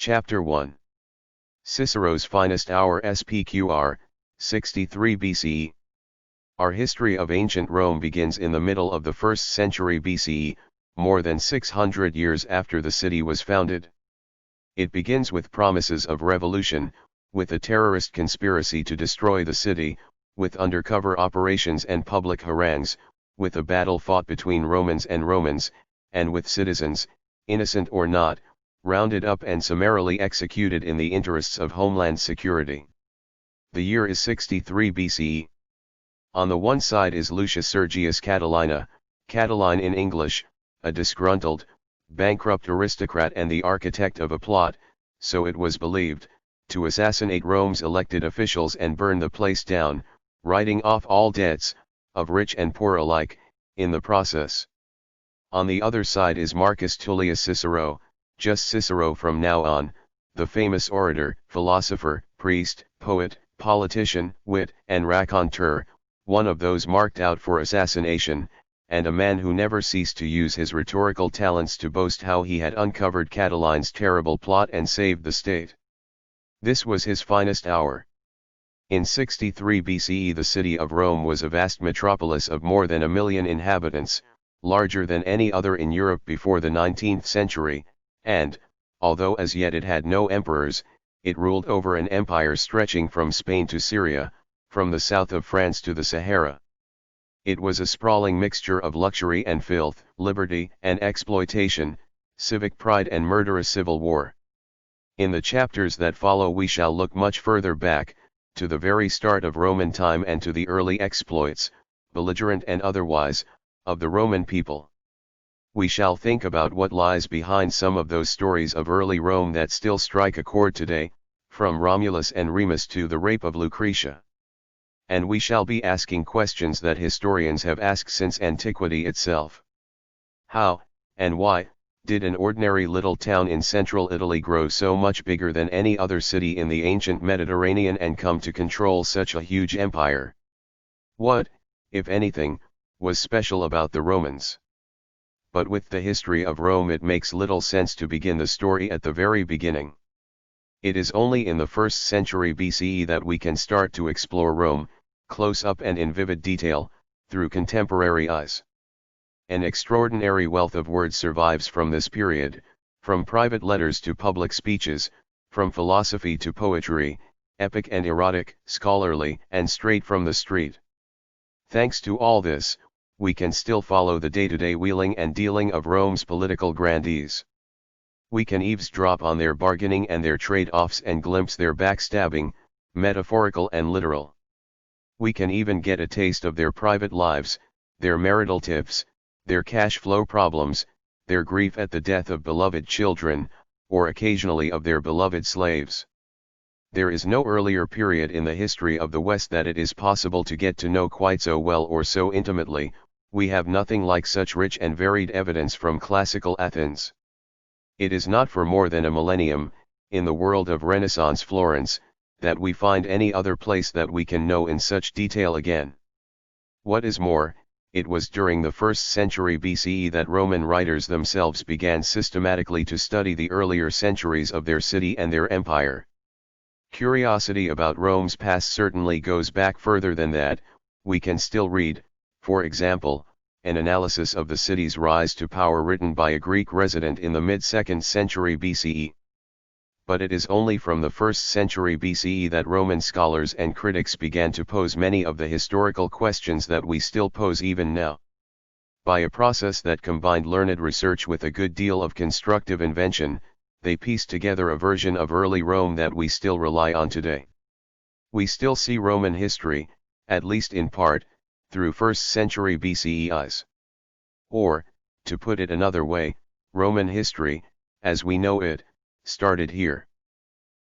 Chapter 1. Cicero's Finest Hour Spqr, 63 BCE. Our history of ancient Rome begins in the middle of the 1st century BCE, more than 600 years after the city was founded. It begins with promises of revolution, with a terrorist conspiracy to destroy the city, with undercover operations and public harangues, with a battle fought between Romans, and with citizens, innocent or not, rounded up and summarily executed in the interests of homeland security. The year is 63 BCE. On the one side is Lucius Sergius Catiline, Catiline in English, a disgruntled, bankrupt aristocrat and the architect of a plot, so it was believed, to assassinate Rome's elected officials and burn the place down, writing off all debts, of rich and poor alike, in the process. On the other side is Marcus Tullius Cicero, just Cicero from now on, the famous orator, philosopher, priest, poet, politician, wit, and raconteur, one of those marked out for assassination, and a man who never ceased to use his rhetorical talents to boast how he had uncovered Catiline's terrible plot and saved the state. This was his finest hour. In 63 BCE the city of Rome was a vast metropolis of more than 1 million inhabitants, larger than any other in Europe before the 19th century, and, although as yet it had no emperors, it ruled over an empire stretching from Spain to Syria, from the south of France to the Sahara. It was a sprawling mixture of luxury and filth, liberty and exploitation, civic pride and murderous civil war. In the chapters that follow we shall look much further back, to the very start of Roman time and to the early exploits, belligerent and otherwise, of the Roman people. We shall think about what lies behind some of those stories of early Rome that still strike a chord today, from Romulus and Remus to the rape of Lucretia. And we shall be asking questions that historians have asked since antiquity itself. How, and why, did an ordinary little town in central Italy grow so much bigger than any other city in the ancient Mediterranean and come to control such a huge empire? What, if anything, was special about the Romans? But with the history of Rome it makes little sense to begin the story at the very beginning. It is only in the 1st century BCE that we can start to explore Rome, close up and in vivid detail, through contemporary eyes. An extraordinary wealth of words survives from this period, from private letters to public speeches, from philosophy to poetry, epic and erotic, scholarly and straight from the street. Thanks to all this, we can still follow the day-to-day wheeling and dealing of Rome's political grandees. We can eavesdrop on their bargaining and their trade-offs and glimpse their backstabbing, metaphorical and literal. We can even get a taste of their private lives, their marital tiffs, their cash flow problems, their grief at the death of beloved children, or occasionally of their beloved slaves. There is no earlier period in the history of the West that it is possible to get to know quite so well or so intimately. We have nothing like such rich and varied evidence from classical Athens. It is not for more than a millennium, in the world of Renaissance Florence, that we find any other place that we can know in such detail again. What is more, it was during the 1st century BCE that Roman writers themselves began systematically to study the earlier centuries of their city and their empire. Curiosity about Rome's past certainly goes back further than that. We can still read, for example, an analysis of the city's rise to power written by a Greek resident in the mid-2nd century BCE. But it is only from the 1st century BCE that Roman scholars and critics began to pose many of the historical questions that we still pose even now. By a process that combined learned research with a good deal of constructive invention, they pieced together a version of early Rome that we still rely on today. We still see Roman history, at least in part, through 1st century BCE eyes. Or, to put it another way, Roman history, as we know it, started here.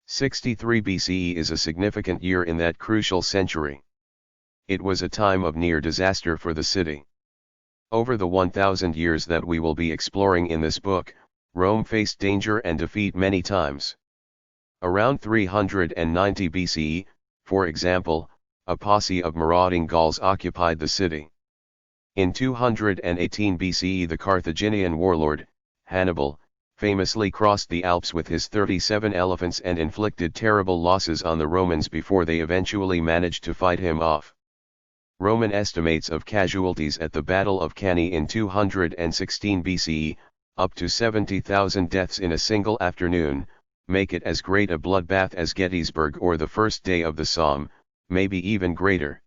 63 BCE is a significant year in that crucial century. It was a time of near disaster for the city. Over the 1,000 years that we will be exploring in this book, Rome faced danger and defeat many times. Around 390 BCE, for example, a posse of marauding Gauls occupied the city. In 218 BCE the Carthaginian warlord, Hannibal, famously crossed the Alps with his 37 elephants and inflicted terrible losses on the Romans before they eventually managed to fight him off. Roman estimates of casualties at the Battle of Cannae in 216 BCE, up to 70,000 deaths in a single afternoon, make it as great a bloodbath as Gettysburg or the first day of the Somme, maybe even greater.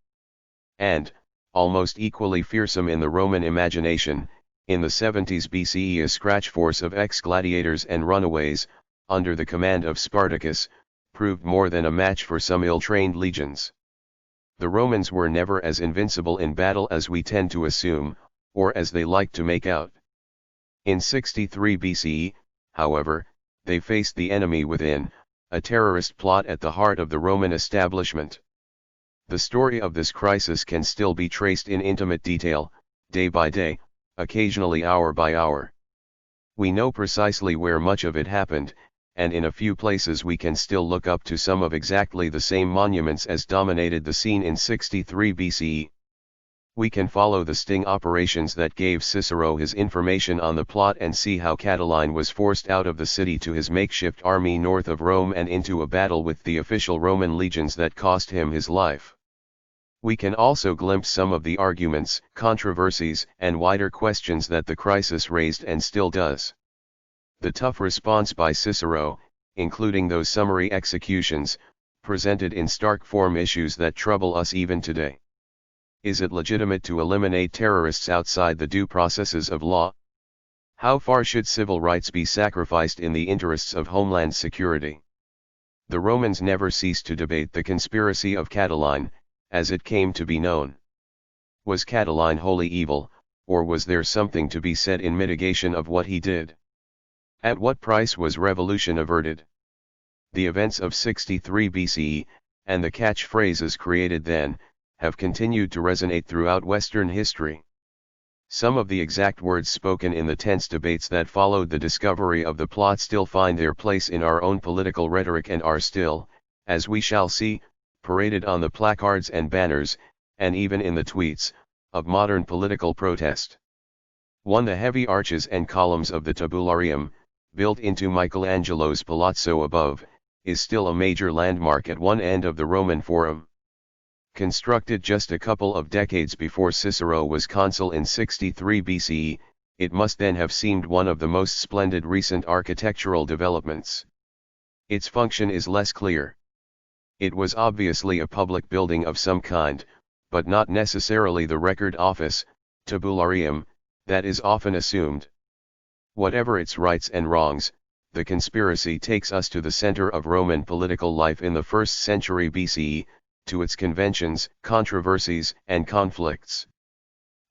And, almost equally fearsome in the Roman imagination, in the 70s BCE a scratch force of ex-gladiators and runaways, under the command of Spartacus, proved more than a match for some ill-trained legions. The Romans were never as invincible in battle as we tend to assume, or as they like to make out. In 63 BCE, however, they faced the enemy within, a terrorist plot at the heart of the Roman establishment. The story of this crisis can still be traced in intimate detail, day by day, occasionally hour by hour. We know precisely where much of it happened, and in a few places we can still look up to some of exactly the same monuments as dominated the scene in 63 BCE. We can follow the sting operations that gave Cicero his information on the plot and see how Catiline was forced out of the city to his makeshift army north of Rome and into a battle with the official Roman legions that cost him his life. We can also glimpse some of the arguments, controversies, and wider questions that the crisis raised and still does. The tough response by Cicero, including those summary executions, presented in stark form issues that trouble us even today. Is it legitimate to eliminate terrorists outside the due processes of law? How far should civil rights be sacrificed in the interests of homeland security? The Romans never ceased to debate the conspiracy of Catiline, as it came to be known. Was Catiline wholly evil, or was there something to be said in mitigation of what he did? At what price was revolution averted? The events of 63 BCE, and the catchphrases created then, have continued to resonate throughout Western history. Some of the exact words spoken in the tense debates that followed the discovery of the plot still find their place in our own political rhetoric and are still, as we shall see, paraded on the placards and banners, and even in the tweets, of modern political protest. 1. The heavy arches and columns of the Tabularium, built into Michelangelo's Palazzo above, is still a major landmark at one end of the Roman Forum. Constructed just a couple of decades before Cicero was consul in 63 BCE, it must then have seemed one of the most splendid recent architectural developments. Its function is less clear. It was obviously a public building of some kind, but not necessarily the record office, tabularium, that is often assumed. Whatever its rights and wrongs, the conspiracy takes us to the center of Roman political life in the 1st century BCE, to its conventions, controversies, and conflicts.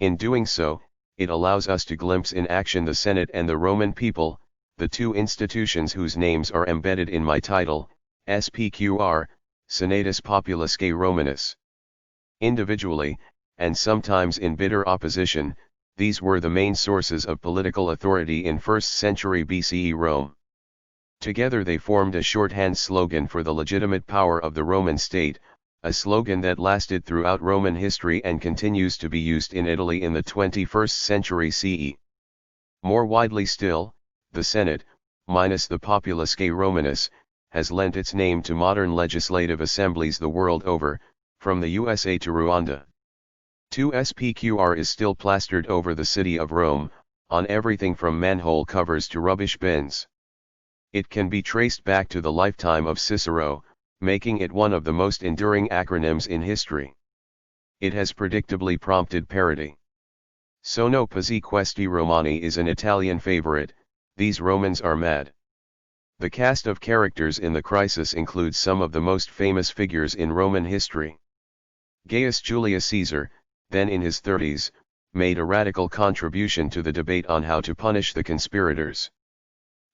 In doing so, it allows us to glimpse in action the Senate and the Roman people, the two institutions whose names are embedded in my title, Spqr, Senatus Populusque Romanus. Individually, and sometimes in bitter opposition, these were the main sources of political authority in 1st century BCE Rome. Together they formed a shorthand slogan for the legitimate power of the Roman state, a slogan that lasted throughout Roman history and continues to be used in Italy in the 21st century CE. More widely still, the Senate, minus the Populusque Romanus, has lent its name to modern legislative assemblies the world over, from the USA to Rwanda. 2. Spqr is still plastered over the city of Rome, on everything from manhole covers to rubbish bins. It can be traced back to the lifetime of Cicero, making it one of the most enduring acronyms in history. It has predictably prompted parody. Sono pazzi questi Romani is an Italian favorite, these Romans are mad. The cast of characters in the crisis includes some of the most famous figures in Roman history. Gaius Julius Caesar, then in his 30s, made a radical contribution to the debate on how to punish the conspirators.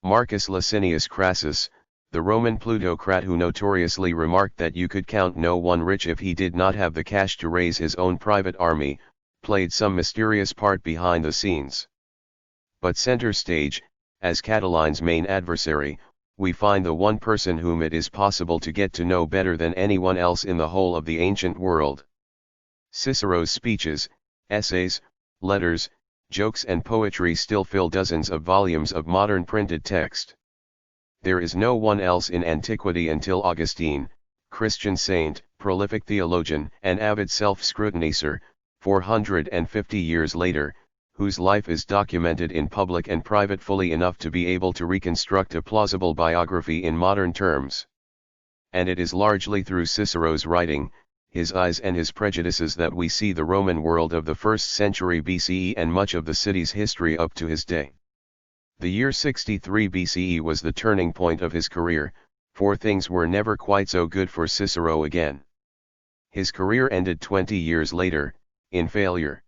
Marcus Licinius Crassus, the Roman plutocrat who notoriously remarked that you could count no one rich if he did not have the cash to raise his own private army, played some mysterious part behind the scenes. But center stage, as Catiline's main adversary, we find the one person whom it is possible to get to know better than anyone else in the whole of the ancient world. Cicero's speeches, essays, letters, jokes and poetry still fill dozens of volumes of modern printed text. There is no one else in antiquity until Augustine, Christian saint, prolific theologian and avid self-scrutinizer, 450 years later, whose life is documented in public and private fully enough to be able to reconstruct a plausible biography in modern terms. And it is largely through Cicero's writing, his eyes and his prejudices that we see the Roman world of the 1st century BCE and much of the city's history up to his day. The year 63 BCE was the turning point of his career, for things were never quite so good for Cicero again. His career ended 20 years later, in failure.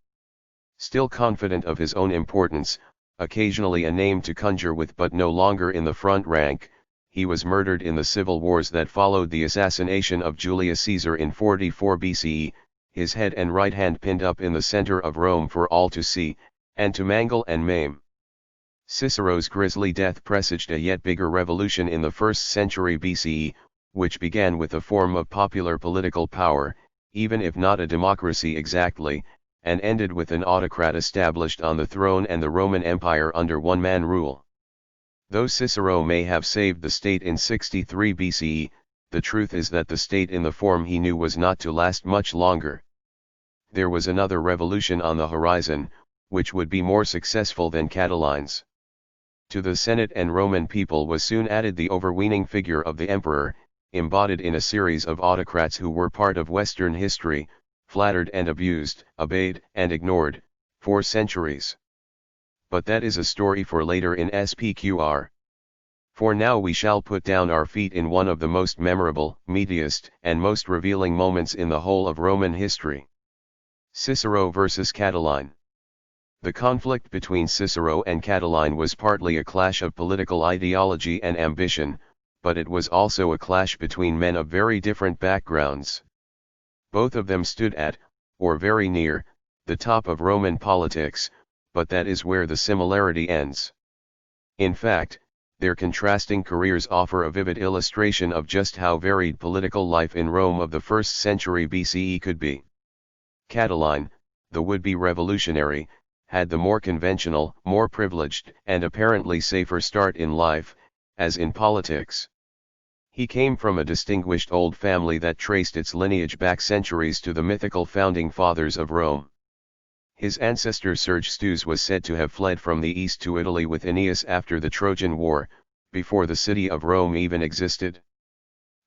Still confident of his own importance, occasionally a name to conjure with but no longer in the front rank, he was murdered in the civil wars that followed the assassination of Julius Caesar in 44 BCE, his head and right hand pinned up in the center of Rome for all to see, and to mangle and maim. Cicero's grisly death presaged a yet bigger revolution in the 1st century BCE, which began with a form of popular political power, even if not a democracy exactly, and ended with an autocrat established on the throne and the Roman Empire under one-man rule. Though Cicero may have saved the state in 63 BCE, the truth is that the state in the form he knew was not to last much longer. There was another revolution on the horizon, which would be more successful than Catiline's. To the Senate and Roman people was soon added the overweening figure of the emperor, embodied in a series of autocrats who were part of Western history, flattered and abused, obeyed and ignored, for centuries. But that is a story for later in Spqr. For now we shall put down our feet in one of the most memorable, meatiest, and most revealing moments in the whole of Roman history. Cicero versus Catiline. The conflict between Cicero and Catiline was partly a clash of political ideology and ambition, but it was also a clash between men of very different backgrounds. Both of them stood at, or very near, the top of Roman politics, but that is where the similarity ends. In fact, their contrasting careers offer a vivid illustration of just how varied political life in Rome of the 1st century BCE could be. Catiline, the would-be revolutionary, had the more conventional, more privileged, and apparently safer start in life, as in politics. He came from a distinguished old family that traced its lineage back centuries to the mythical founding fathers of Rome. His ancestor Sergestus was said to have fled from the east to Italy with Aeneas after the Trojan War, before the city of Rome even existed.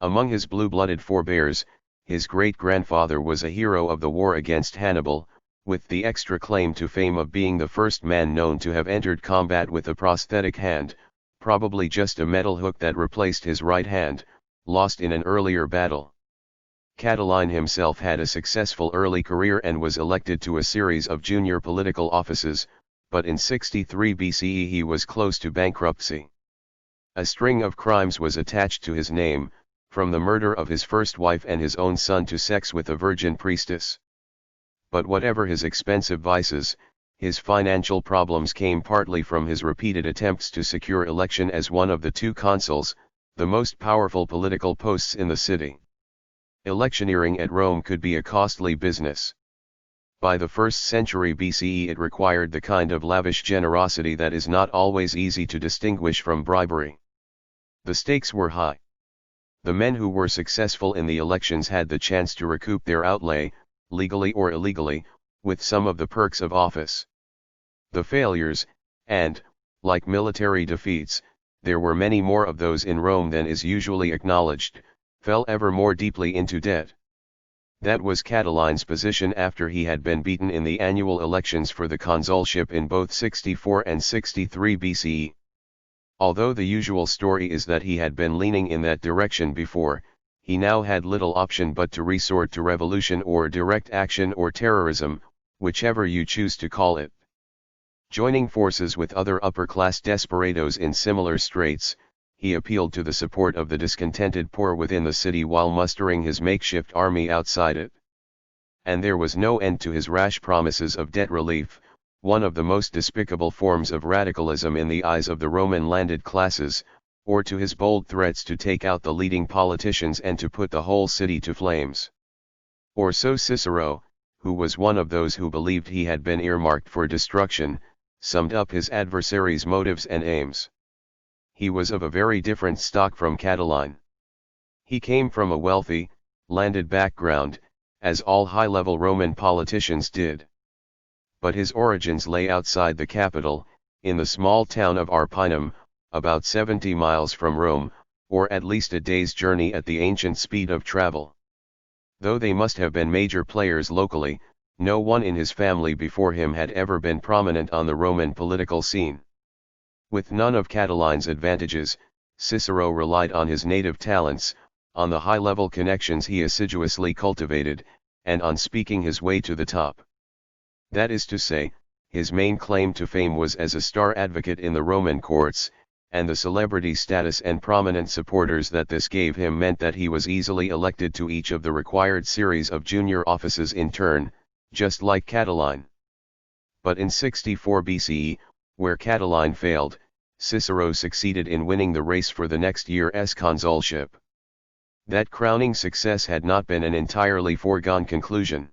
Among his blue-blooded forebears, his great-grandfather was a hero of the war against Hannibal, with the extra claim to fame of being the first man known to have entered combat with a prosthetic hand, probably just a metal hook that replaced his right hand, lost in an earlier battle. Catiline himself had a successful early career and was elected to a series of junior political offices, but in 63 BCE he was close to bankruptcy. A string of crimes was attached to his name, from the murder of his first wife and his own son to sex with a virgin priestess. But whatever his expensive vices, his financial problems came partly from his repeated attempts to secure election as one of the two consuls, the most powerful political posts in the city. Electioneering at Rome could be a costly business. By the 1st century BCE it required the kind of lavish generosity that is not always easy to distinguish from bribery. The stakes were high. The men who were successful in the elections had the chance to recoup their outlay, legally or illegally, with some of the perks of office. The failures, and, like military defeats, there were many more of those in Rome than is usually acknowledged, fell ever more deeply into debt. That was Catiline's position after he had been beaten in the annual elections for the consulship in both 64 and 63 BCE. Although the usual story is that he had been leaning in that direction before, he now had little option but to resort to revolution or direct action or terrorism, whichever you choose to call it. Joining forces with other upper-class desperados in similar straits, he appealed to the support of the discontented poor within the city while mustering his makeshift army outside it. And there was no end to his rash promises of debt relief, one of the most despicable forms of radicalism in the eyes of the Roman landed classes, or to his bold threats to take out the leading politicians and to put the whole city to flames. Or so Cicero, who was one of those who believed he had been earmarked for destruction, summed up his adversary's motives and aims. He was of a very different stock from Catiline. He came from a wealthy, landed background, as all high-level Roman politicians did. But his origins lay outside the capital, in the small town of Arpinum, about 70 miles from Rome, or at least a day's journey at the ancient speed of travel. Though they must have been major players locally, no one in his family before him had ever been prominent on the Roman political scene. With none of Catiline's advantages, Cicero relied on his native talents, on the high-level connections he assiduously cultivated, and on speaking his way to the top. That is to say, his main claim to fame was as a star advocate in the Roman courts, and the celebrity status and prominent supporters that this gave him meant that he was easily elected to each of the required series of junior offices in turn, just like Catiline. But in 64 BCE, where Catiline failed, Cicero succeeded in winning the race for the next year's consulship. That crowning success had not been an entirely foregone conclusion.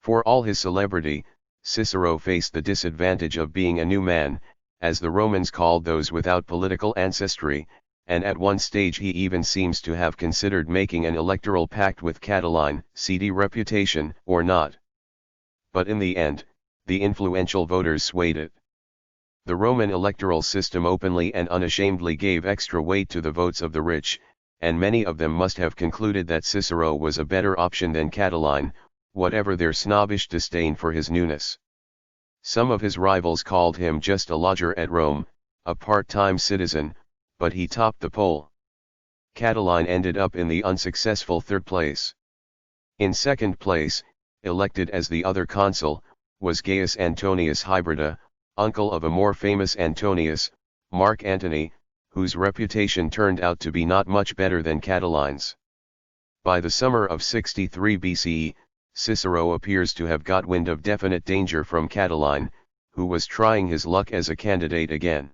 For all his celebrity, Cicero faced the disadvantage of being a new man, as the Romans called those without political ancestry, and at one stage he even seems to have considered making an electoral pact with Catiline, CD reputation or not. But in the end, the influential voters swayed it. The Roman electoral system openly and unashamedly gave extra weight to the votes of the rich, and many of them must have concluded that Cicero was a better option than Catiline, whatever their snobbish disdain for his newness. Some of his rivals called him just a lodger at Rome, a part-time citizen, but he topped the poll. Catiline ended up in the unsuccessful third place. In second place, elected as the other consul, was Gaius Antonius Hybrida, uncle of a more famous Antonius, Mark Antony, whose reputation turned out to be not much better than Catiline's. By the summer of 63 BCE, Cicero appears to have got wind of definite danger from Catiline, who was trying his luck as a candidate again.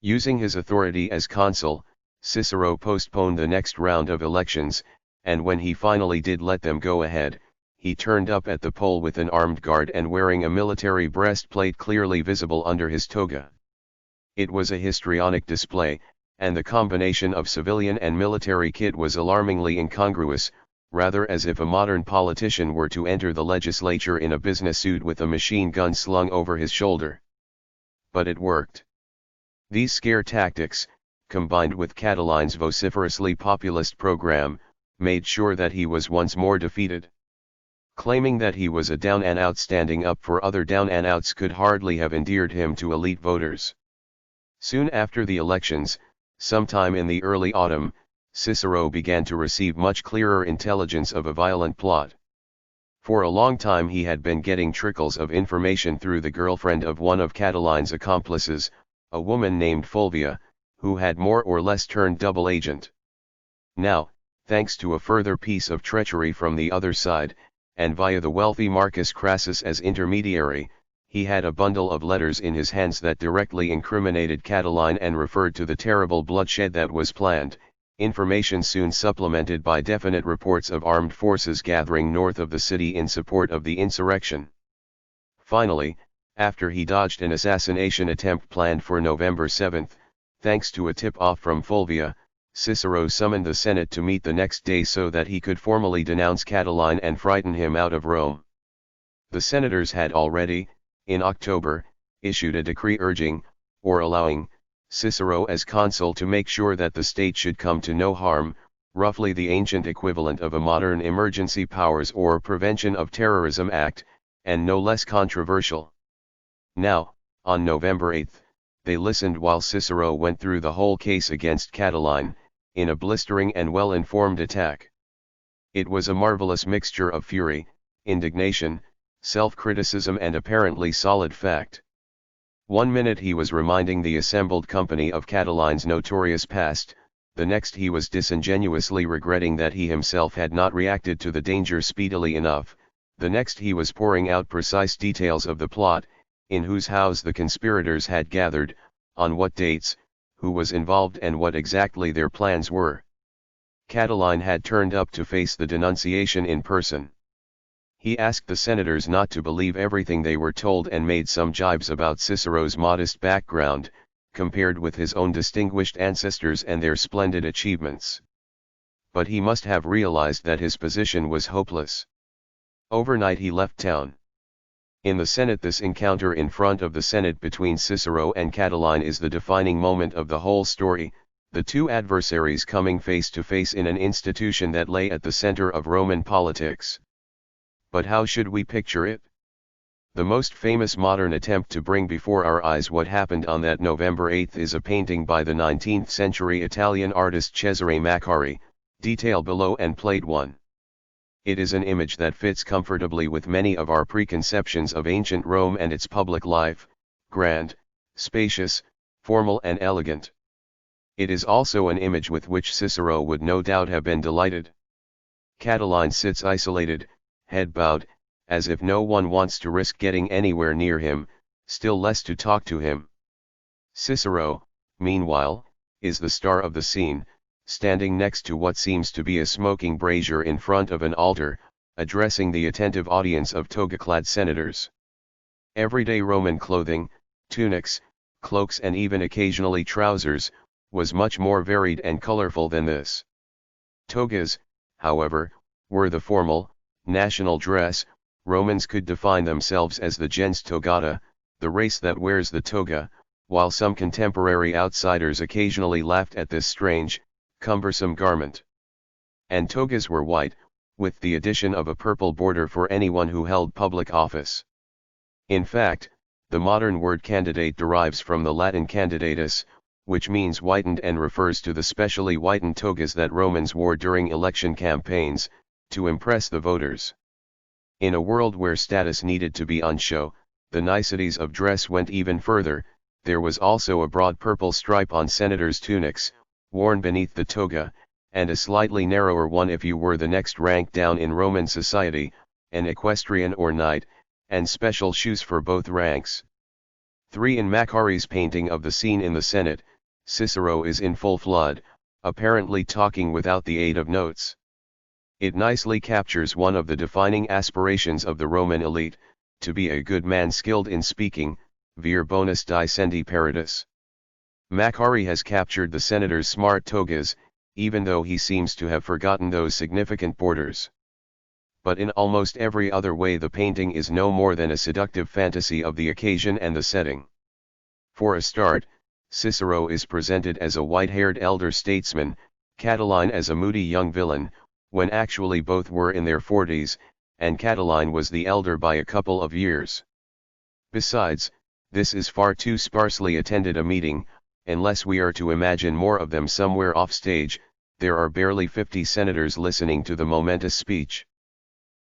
Using his authority as consul, Cicero postponed the next round of elections, and when he finally did let them go ahead, he turned up at the poll with an armed guard and wearing a military breastplate clearly visible under his toga. It was a histrionic display, and the combination of civilian and military kit was alarmingly incongruous, rather as if a modern politician were to enter the legislature in a business suit with a machine gun slung over his shoulder. But it worked. These scare tactics, combined with Catiline's vociferously populist program, made sure that he was once more defeated. Claiming that he was a down-and-out standing up for other down-and-outs could hardly have endeared him to elite voters. Soon after the elections, sometime in the early autumn, Cicero began to receive much clearer intelligence of a violent plot. For a long time he had been getting trickles of information through the girlfriend of one of Catiline's accomplices, a woman named Fulvia, who had more or less turned double agent. Now, thanks to a further piece of treachery from the other side, and via the wealthy Marcus Crassus as intermediary, he had a bundle of letters in his hands that directly incriminated Catiline and referred to the terrible bloodshed that was planned. Information soon supplemented by definite reports of armed forces gathering north of the city in support of the insurrection. Finally, after he dodged an assassination attempt planned for November 7, thanks to a tip-off from Fulvia, Cicero summoned the Senate to meet the next day so that he could formally denounce Catiline and frighten him out of Rome. The senators had already, in October, issued a decree urging, or allowing, Cicero as consul to make sure that the state should come to no harm, roughly the ancient equivalent of a modern Emergency Powers or Prevention of Terrorism Act, and no less controversial. Now, on November 8, they listened while Cicero went through the whole case against Catiline, in a blistering and well-informed attack. It was a marvelous mixture of fury, indignation, self-criticism and apparently solid fact. One minute he was reminding the assembled company of Catiline's notorious past, the next he was disingenuously regretting that he himself had not reacted to the danger speedily enough, the next he was pouring out precise details of the plot, in whose house the conspirators had gathered, on what dates, who was involved and what exactly their plans were. Catiline had turned up to face the denunciation in person. He asked the senators not to believe everything they were told and made some jibes about Cicero's modest background, compared with his own distinguished ancestors and their splendid achievements. But he must have realized that his position was hopeless. Overnight he left town. In the Senate, this encounter in front of the Senate between Cicero and Catiline is the defining moment of the whole story, the two adversaries coming face to face in an institution that lay at the center of Roman politics. But how should we picture it? The most famous modern attempt to bring before our eyes what happened on that November 8 is a painting by the 19th century Italian artist Cesare Maccari, detail below and plate 1. It is an image that fits comfortably with many of our preconceptions of ancient Rome and its public life: grand, spacious, formal and elegant. It is also an image with which Cicero would no doubt have been delighted. Catiline sits isolated, head bowed, as if no one wants to risk getting anywhere near him, still less to talk to him. Cicero, meanwhile, is the star of the scene, standing next to what seems to be a smoking brazier in front of an altar, addressing the attentive audience of toga-clad senators. Everyday Roman clothing, tunics, cloaks and even occasionally trousers, was much more varied and colorful than this. Togas, however, were the formal, national dress. Romans could define themselves as the gens togata, the race that wears the toga, while some contemporary outsiders occasionally laughed at this strange, cumbersome garment. And togas were white, with the addition of a purple border for anyone who held public office. In fact, the modern word candidate derives from the Latin candidatus, which means whitened and refers to the specially whitened togas that Romans wore during election campaigns, to impress the voters. In a world where status needed to be on show, the niceties of dress went even further. There was also a broad purple stripe on senators' tunics, worn beneath the toga, and a slightly narrower one if you were the next rank down in Roman society, an equestrian or knight, and special shoes for both ranks. 3. In Maccari's painting of the scene in the Senate, Cicero is in full flood, apparently talking without the aid of notes. It nicely captures one of the defining aspirations of the Roman elite, to be a good man skilled in speaking, vir bonus dicendi paradis. Maccari has captured the senators' smart togas, even though he seems to have forgotten those significant borders. But in almost every other way the painting is no more than a seductive fantasy of the occasion and the setting. For a start, Cicero is presented as a white-haired elder statesman, Catiline as a moody young villain, when actually both were in their 40s, and Catiline was the elder by a couple of years. Besides, this is far too sparsely attended a meeting. Unless we are to imagine more of them somewhere off stage, there are barely 50 senators listening to the momentous speech.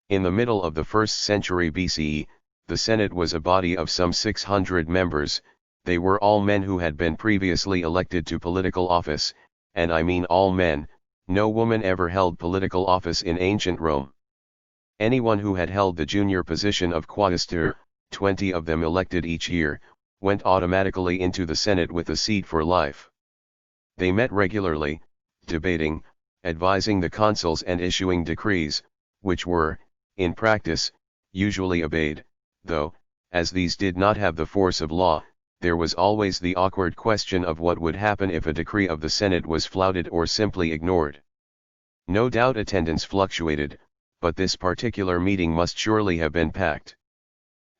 In the middle of the 1st century BCE, the Senate was a body of some 600 members. They were all men who had been previously elected to political office, and I mean all men. No woman ever held political office in ancient Rome. Anyone who had held the junior position of quaestor, 20 of them elected each year, went automatically into the Senate with a seat for life. They met regularly, debating, advising the consuls and issuing decrees, which were, in practice, usually obeyed, though, as these did not have the force of law, there was always the awkward question of what would happen if a decree of the Senate was flouted or simply ignored. No doubt attendance fluctuated, but this particular meeting must surely have been packed.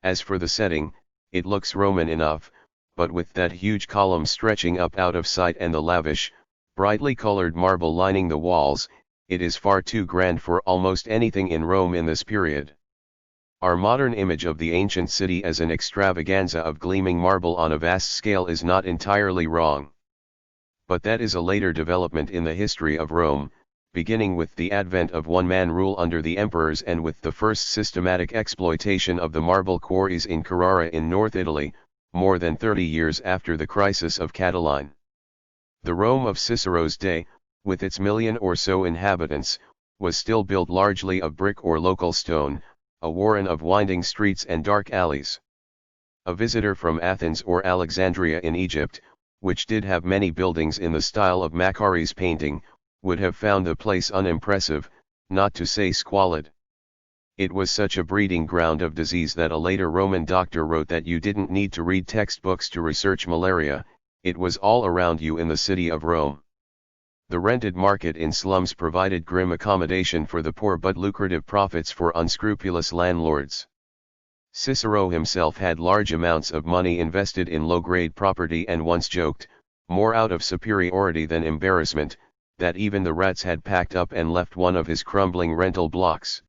As for the setting, it looks Roman enough, but with that huge column stretching up out of sight and the lavish, brightly colored marble lining the walls, it is far too grand for almost anything in Rome in this period. Our modern image of the ancient city as an extravaganza of gleaming marble on a vast scale is not entirely wrong. But that is a later development in the history of Rome, beginning with the advent of one-man rule under the emperors and with the first systematic exploitation of the marble quarries in Carrara in North Italy, more than 30 years after the crisis of Catiline. The Rome of Cicero's day, with its million or so inhabitants, was still built largely of brick or local stone, a warren of winding streets and dark alleys. A visitor from Athens or Alexandria in Egypt, which did have many buildings in the style of Maccari's painting, would have found the place unimpressive, not to say squalid. It was such a breeding ground of disease that a later Roman doctor wrote that you didn't need to read textbooks to research malaria, it was all around you in the city of Rome. The rented market in slums provided grim accommodation for the poor but lucrative profits for unscrupulous landlords. Cicero himself had large amounts of money invested in low-grade property and once joked, more out of superiority than embarrassment, that even the rats had packed up and left one of his crumbling rental blocks.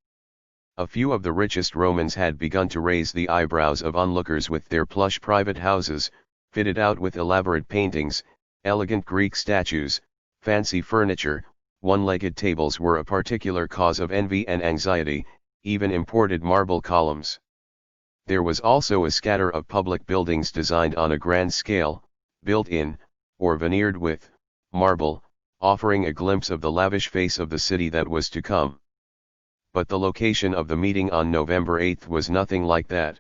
A few of the richest Romans had begun to raise the eyebrows of onlookers with their plush private houses, fitted out with elaborate paintings, elegant Greek statues, fancy furniture. One-legged tables were a particular cause of envy and anxiety, even imported marble columns. There was also a scatter of public buildings designed on a grand scale, built in, or veneered with, marble, offering a glimpse of the lavish face of the city that was to come. But the location of the meeting on November 8 was nothing like that.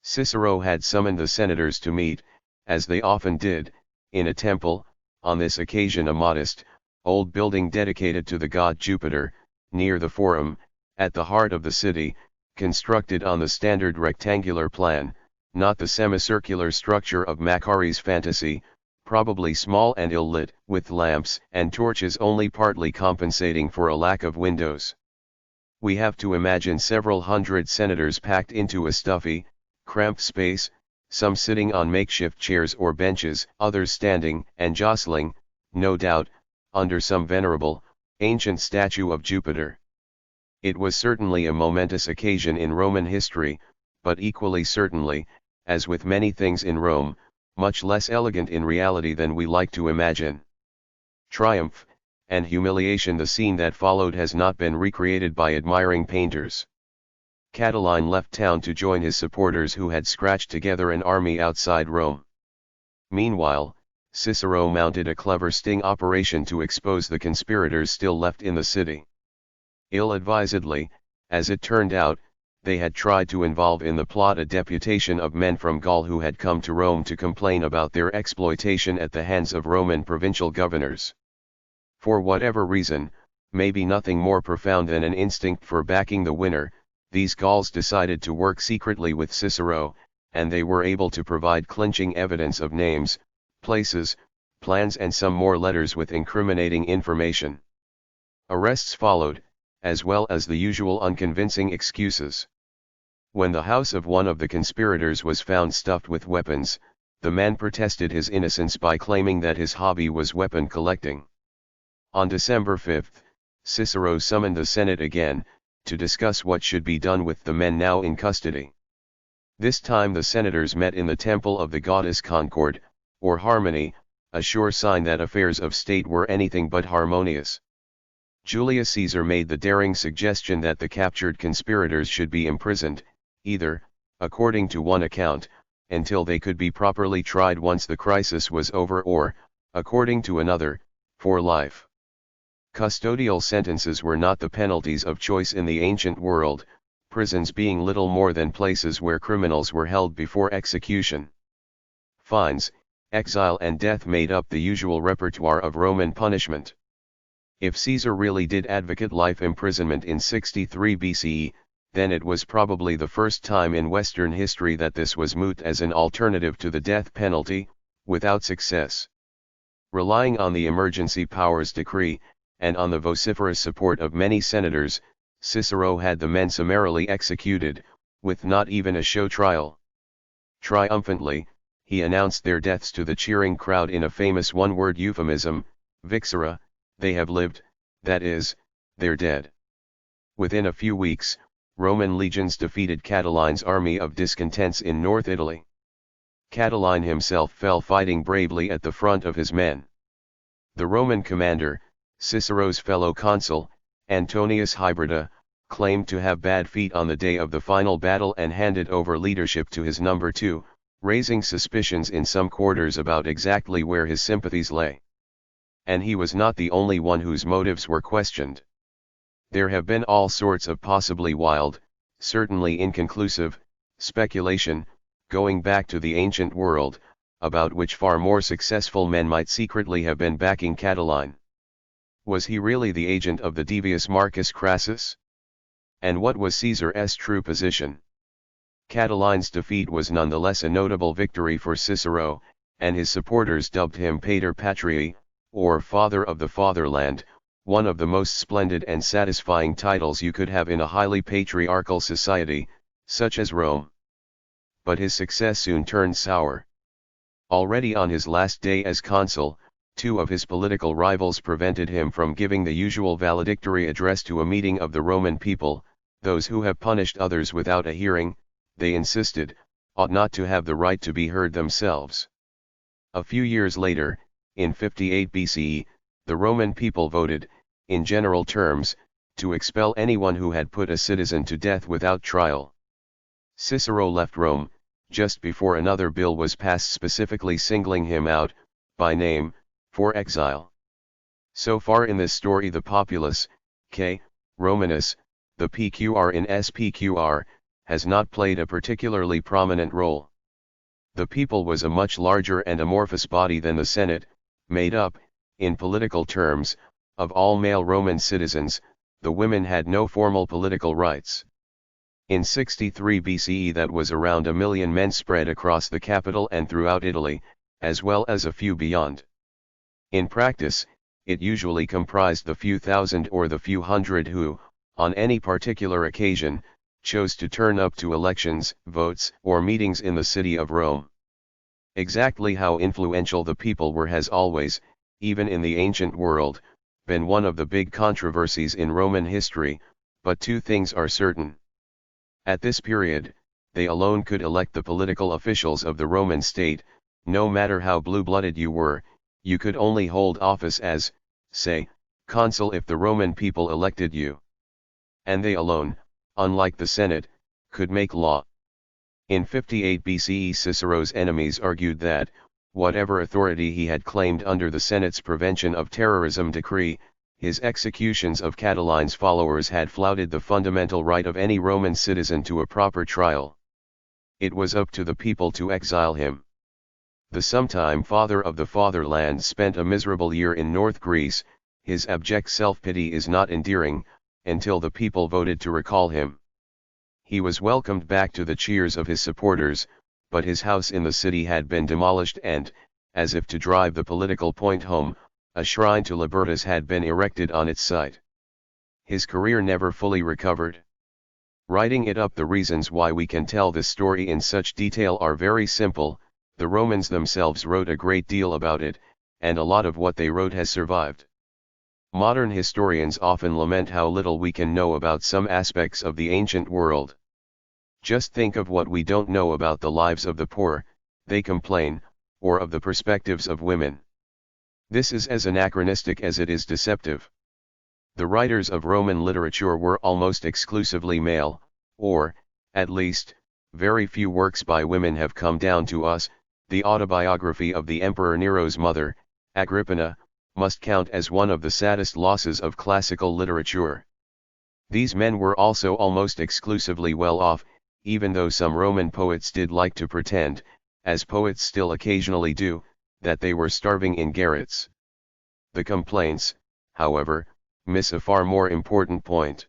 Cicero had summoned the senators to meet, as they often did, in a temple, on this occasion a modest, old building dedicated to the god Jupiter, near the Forum, at the heart of the city, constructed on the standard rectangular plan, not the semicircular structure of Macaury's fantasy, probably small and ill-lit, with lamps and torches only partly compensating for a lack of windows. We have to imagine several hundred senators packed into a stuffy, cramped space, some sitting on makeshift chairs or benches, others standing and jostling, no doubt, under some venerable, ancient statue of Jupiter. It was certainly a momentous occasion in Roman history, but equally certainly, as with many things in Rome, much less elegant in reality than we like to imagine. Triumph and humiliation. The scene that followed has not been recreated by admiring painters. Catiline left town to join his supporters who had scratched together an army outside Rome. Meanwhile, Cicero mounted a clever sting operation to expose the conspirators still left in the city. Ill-advisedly, as it turned out, they had tried to involve in the plot a deputation of men from Gaul who had come to Rome to complain about their exploitation at the hands of Roman provincial governors. For whatever reason, maybe nothing more profound than an instinct for backing the winner, these Gauls decided to work secretly with Cicero, and they were able to provide clinching evidence of names, places, plans and some more letters with incriminating information. Arrests followed, as well as the usual unconvincing excuses. When the house of one of the conspirators was found stuffed with weapons, the man protested his innocence by claiming that his hobby was weapon collecting. On December 5, Cicero summoned the Senate again, to discuss what should be done with the men now in custody. This time the senators met in the temple of the goddess Concord, or Harmony, a sure sign that affairs of state were anything but harmonious. Julius Caesar made the daring suggestion that the captured conspirators should be imprisoned, either, according to one account, until they could be properly tried once the crisis was over or, according to another, for life. Custodial sentences were not the penalties of choice in the ancient world, prisons being little more than places where criminals were held before execution. Fines, exile and death made up the usual repertoire of Roman punishment. If Caesar really did advocate life imprisonment in 63 BCE, then it was probably the first time in Western history that this was moot as an alternative to the death penalty, without success. Relying on the emergency powers decree, and on the vociferous support of many senators, Cicero had the men summarily executed, with not even a show trial. Triumphantly, he announced their deaths to the cheering crowd in a famous one-word euphemism, vixera, they have lived, that is, they're dead. Within a few weeks, Roman legions defeated Catiline's army of discontents in North Italy. Catiline himself fell fighting bravely at the front of his men. The Roman commander, Cicero's fellow consul, Antonius Hybrida, claimed to have bad feet on the day of the final battle and handed over leadership to his number two, raising suspicions in some quarters about exactly where his sympathies lay. And he was not the only one whose motives were questioned. There have been all sorts of possibly wild, certainly inconclusive, speculation, going back to the ancient world, about which far more successful men might secretly have been backing Catiline. Was he really the agent of the devious Marcus Crassus? And what was Caesar's true position? Catiline's defeat was nonetheless a notable victory for Cicero, and his supporters dubbed him Pater Patriae, or Father of the Fatherland, one of the most splendid and satisfying titles you could have in a highly patriarchal society, such as Rome. But his success soon turned sour. Already on his last day as consul, two of his political rivals prevented him from giving the usual valedictory address to a meeting of the Roman people. Those who have punished others without a hearing, they insisted, ought not to have the right to be heard themselves. A few years later, in 58 BCE, the Roman people voted, in general terms, to expel anyone who had put a citizen to death without trial. Cicero left Rome, just before another bill was passed specifically singling him out, by name, for exile. So far in this story the populace, K. Romanus, the PQR in Spqr, has not played a particularly prominent role. The people was a much larger and amorphous body than the Senate, made up, in political terms, of all male Roman citizens. The women had no formal political rights. In 63 BCE that was around 1 million men spread across the capital and throughout Italy, as well as a few beyond. In practice, it usually comprised the few thousand or the few hundred who, on any particular occasion, chose to turn up to elections, votes, or meetings in the city of Rome. Exactly how influential the people were has always, even in the ancient world, been one of the big controversies in Roman history, but two things are certain. At this period, they alone could elect the political officials of the Roman state. No matter how blue-blooded you were, you could only hold office as, say, consul if the Roman people elected you. And they alone, unlike the Senate, could make law. In 58 BCE Cicero's enemies argued that, whatever authority he had claimed under the Senate's Prevention of Terrorism decree, his executions of Catiline's followers had flouted the fundamental right of any Roman citizen to a proper trial. It was up to the people to exile him. The sometime father of the fatherland spent a miserable year in North Greece. His abject self-pity is not endearing, until the people voted to recall him. He was welcomed back to the cheers of his supporters, but his house in the city had been demolished and, as if to drive the political point home, a shrine to Libertas had been erected on its site. His career never fully recovered. Writing it up, the reasons why we can tell this story in such detail are very simple. The Romans themselves wrote a great deal about it, and a lot of what they wrote has survived. Modern historians often lament how little we can know about some aspects of the ancient world. Just think of what we don't know about the lives of the poor, they complain, or of the perspectives of women. This is as anachronistic as it is deceptive. The writers of Roman literature were almost exclusively male, or, at least, very few works by women have come down to us. The autobiography of the Emperor Nero's mother, Agrippina, must count as one of the saddest losses of classical literature. These men were also almost exclusively well off, even though some Roman poets did like to pretend, as poets still occasionally do, that they were starving in garrets. The complaints, however, miss a far more important point.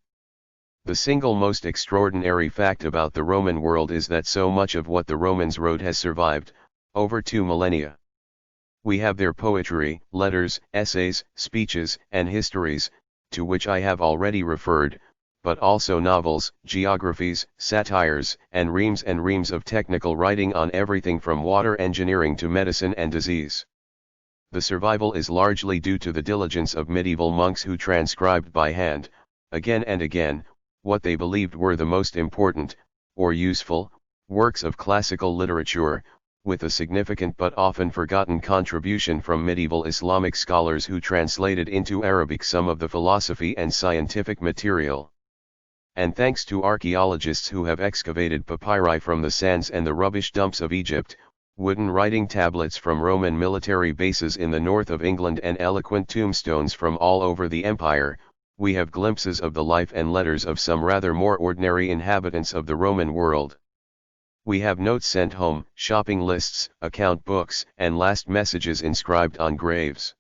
The single most extraordinary fact about the Roman world is that so much of what the Romans wrote has survived, over 2 millennia. We have their poetry, letters, essays, speeches, and histories, to which I have already referred, but also novels, geographies, satires, and reams of technical writing on everything from water engineering to medicine and disease. The survival is largely due to the diligence of medieval monks who transcribed by hand, again and again, what they believed were the most important, or useful, works of classical literature, with a significant but often forgotten contribution from medieval Islamic scholars who translated into Arabic some of the philosophy and scientific material. And thanks to archaeologists who have excavated papyri from the sands and the rubbish dumps of Egypt, wooden writing tablets from Roman military bases in the north of England and eloquent tombstones from all over the empire, we have glimpses of the life and letters of some rather more ordinary inhabitants of the Roman world. We have notes sent home, shopping lists, account books, and last messages inscribed on graves.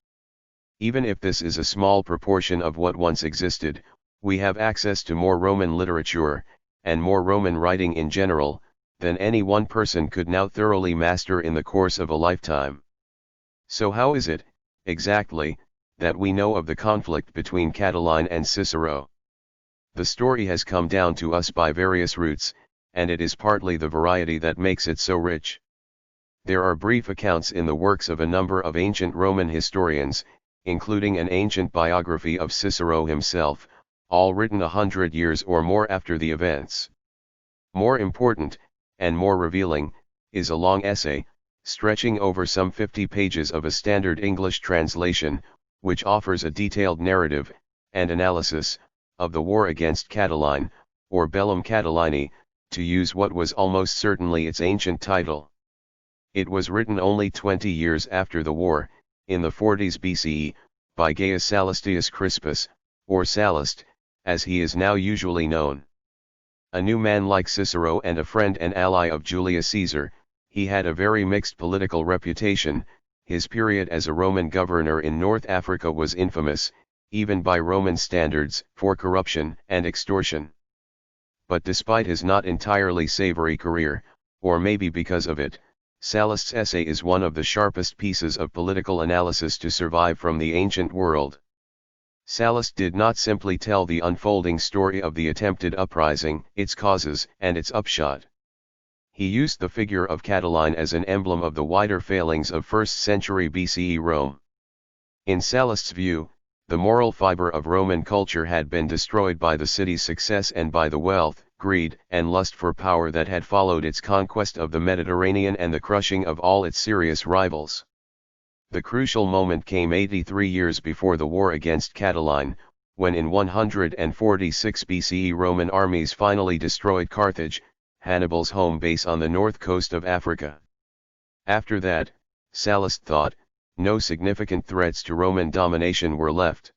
Even if this is a small proportion of what once existed, We have access to more Roman literature, and more Roman writing in general, than any one person could now thoroughly master in the course of a lifetime. So how is it, exactly, that we know of the conflict between Catiline and Cicero? The story has come down to us by various routes, and it is partly the variety that makes it so rich. There are brief accounts in the works of a number of ancient Roman historians, including an ancient biography of Cicero himself, all written 100 years or more after the events. More important, and more revealing, is a long essay, stretching over some 50 pages of a standard English translation, which offers a detailed narrative, and analysis, of the war against Catiline, or Bellum Catiline, to use what was almost certainly its ancient title. It was written only 20 years after the war, in the 40s BCE, by Gaius Sallustius Crispus, or Sallust, as he is now usually known. A new man like Cicero and a friend and ally of Julius Caesar, he had a very mixed political reputation. His period as a Roman governor in North Africa was infamous, even by Roman standards, for corruption and extortion. But despite his not entirely savory career, or maybe because of it, Sallust's essay is one of the sharpest pieces of political analysis to survive from the ancient world. Sallust did not simply tell the unfolding story of the attempted uprising, its causes, and its upshot. He used the figure of Catiline as an emblem of the wider failings of 1st century BCE Rome. In Sallust's view, the moral fiber of Roman culture had been destroyed by the city's success and by the wealth, greed, and lust for power that had followed its conquest of the Mediterranean and the crushing of all its serious rivals. The crucial moment came 83 years before the war against Catiline, when in 146 BCE Roman armies finally destroyed Carthage, Hannibal's home base on the north coast of Africa. After that, Sallust thought, no significant threats to Roman domination were left.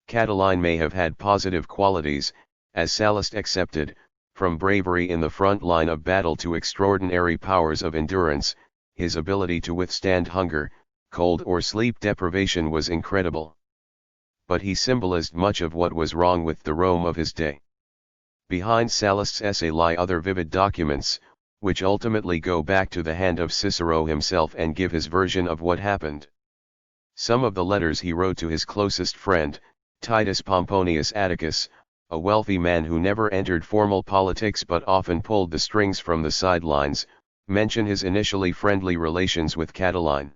Catiline may have had positive qualities, as Sallust accepted, from bravery in the front line of battle to extraordinary powers of endurance. His ability to withstand hunger, cold or sleep deprivation was incredible. But he symbolized much of what was wrong with the Rome of his day. Behind Sallust's essay lie other vivid documents, which ultimately go back to the hand of Cicero himself and give his version of what happened. Some of the letters he wrote to his closest friend, Titus Pomponius Atticus, a wealthy man who never entered formal politics but often pulled the strings from the sidelines, mention his initially friendly relations with Catiline.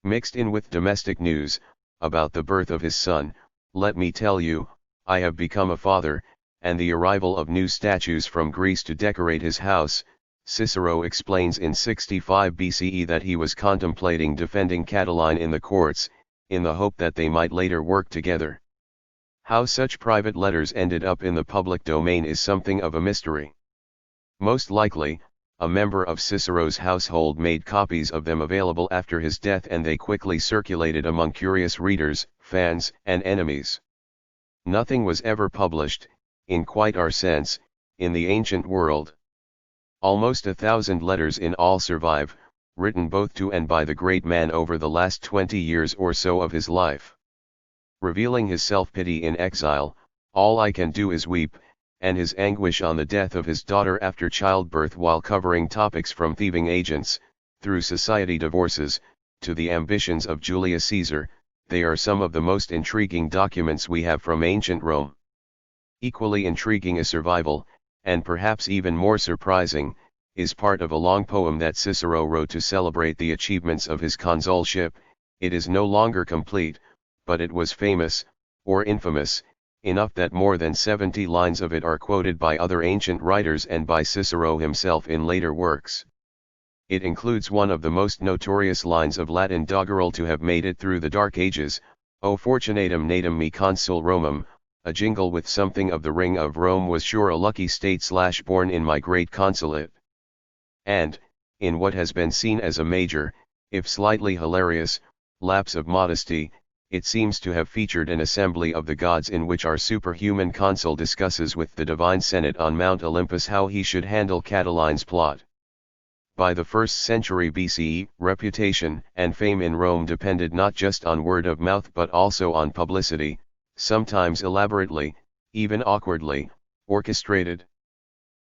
Mixed in with domestic news, about the birth of his son, let me tell you, I have become a father, and the arrival of new statues from Greece to decorate his house. Cicero explains in 65 BCE that he was contemplating defending Catiline in the courts, in the hope that they might later work together. How such private letters ended up in the public domain is something of a mystery. Most likely, a member of Cicero's household made copies of them available after his death and they quickly circulated among curious readers, fans, and enemies. Nothing was ever published, in quite our sense, in the ancient world. Almost 1,000 letters in all survive, written both to and by the great man over the last 20 years or so of his life. Revealing his self-pity in exile, all I can do is weep, and his anguish on the death of his daughter after childbirth while covering topics from thieving agents, through society divorces, to the ambitions of Julius Caesar, they are some of the most intriguing documents we have from ancient Rome. Equally intriguing a survival, and perhaps even more surprising, is part of a long poem that Cicero wrote to celebrate the achievements of his consulship. It is no longer complete, but it was famous, or infamous, enough that more than 70 lines of it are quoted by other ancient writers and by Cicero himself in later works. It includes one of the most notorious lines of Latin doggerel to have made it through the Dark Ages, O fortunatum natum me consul Romum, a jingle with something of the ring of Rome was sure a lucky state/born in my great consulate. And, in what has been seen as a major, if slightly hilarious, lapse of modesty, it seems to have featured an assembly of the gods in which our superhuman consul discusses with the divine senate on Mount Olympus how he should handle Catiline's plot. By the 1st century BCE, reputation and fame in Rome depended not just on word of mouth but also on publicity, sometimes elaborately, even awkwardly, orchestrated.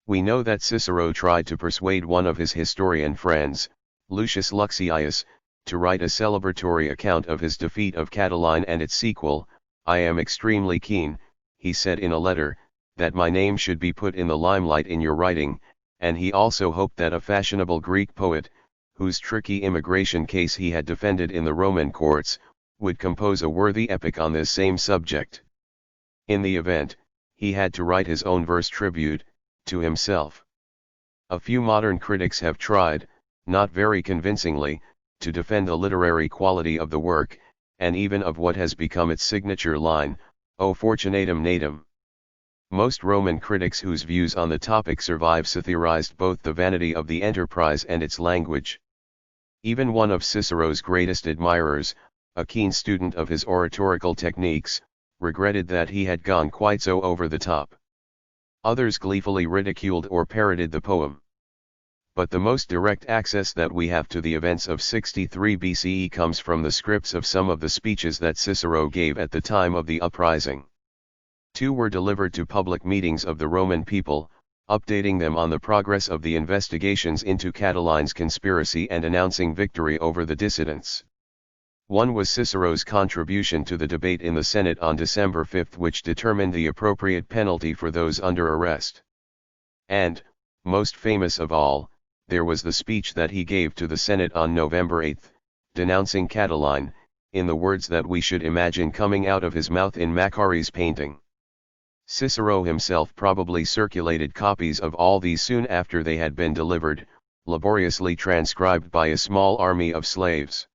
We know that Cicero tried to persuade one of his historian friends, Lucius Luxius, to write a celebratory account of his defeat of Catiline and its sequel. "I am extremely keen," he said in a letter, "that my name should be put in the limelight in your writing," and he also hoped that a fashionable Greek poet, whose tricky immigration case he had defended in the Roman courts, would compose a worthy epic on this same subject. In the event, he had to write his own verse tribute to himself. A few modern critics have tried, not very convincingly, to defend the literary quality of the work, and even of what has become its signature line, "O fortunatum natum." Most Roman critics whose views on the topic survive theorized both the vanity of the enterprise and its language. Even one of Cicero's greatest admirers, a keen student of his oratorical techniques, regretted that he had gone quite so over the top. Others gleefully ridiculed or parodied the poem. But the most direct access that we have to the events of 63 BCE comes from the scripts of some of the speeches that Cicero gave at the time of the uprising. 2 were delivered to public meetings of the Roman people, updating them on the progress of the investigations into Catiline's conspiracy and announcing victory over the dissidents. 1 was Cicero's contribution to the debate in the Senate on December 5, which determined the appropriate penalty for those under arrest. And, most famous of all, there was the speech that he gave to the Senate on November 8, denouncing Catiline, in the words that we should imagine coming out of his mouth in Macaure's painting. Cicero himself probably circulated copies of all these soon after they had been delivered, laboriously transcribed by a small army of slaves.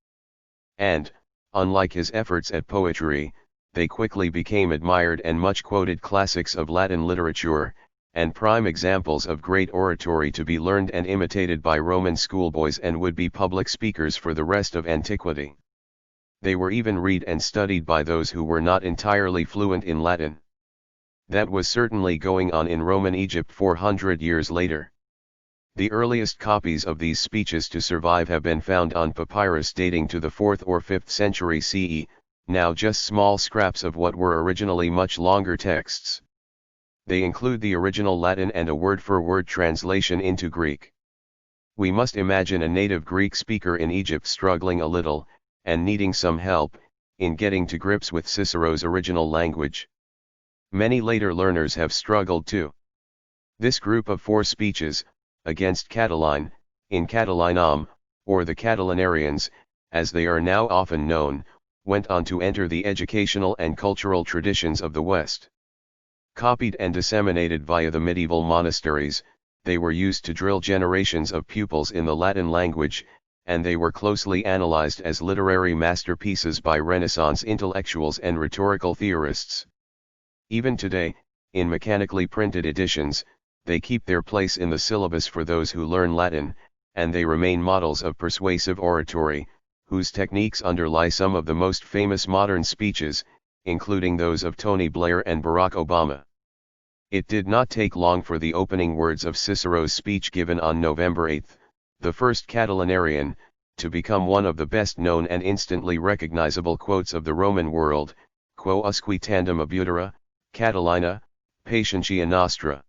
And, unlike his efforts at poetry, they quickly became admired and much quoted classics of Latin literature, and prime examples of great oratory to be learned and imitated by Roman schoolboys and would-be public speakers for the rest of antiquity. They were even read and studied by those who were not entirely fluent in Latin. That was certainly going on in Roman Egypt 400 years later. The earliest copies of these speeches to survive have been found on papyrus dating to the 4th or 5th century CE, now just small scraps of what were originally much longer texts. They include the original Latin and a word-for-word translation into Greek. We must imagine a native Greek speaker in Egypt struggling a little, and needing some help, in getting to grips with Cicero's original language. Many later learners have struggled too. This group of 4 speeches, against Catiline, in Catilinam, or the Catilinarians, as they are now often known, went on to enter the educational and cultural traditions of the West. Copied and disseminated via the medieval monasteries, they were used to drill generations of pupils in the Latin language, and they were closely analyzed as literary masterpieces by Renaissance intellectuals and rhetorical theorists. Even today, in mechanically printed editions, they keep their place in the syllabus for those who learn Latin, and they remain models of persuasive oratory, whose techniques underlie some of the most famous modern speeches, including those of Tony Blair and Barack Obama. It did not take long for the opening words of Cicero's speech given on November 8, the first Catilinarian, to become one of the best known and instantly recognizable quotes of the Roman world, "Quo usque tandem abutera, Catilina, patientia nostra."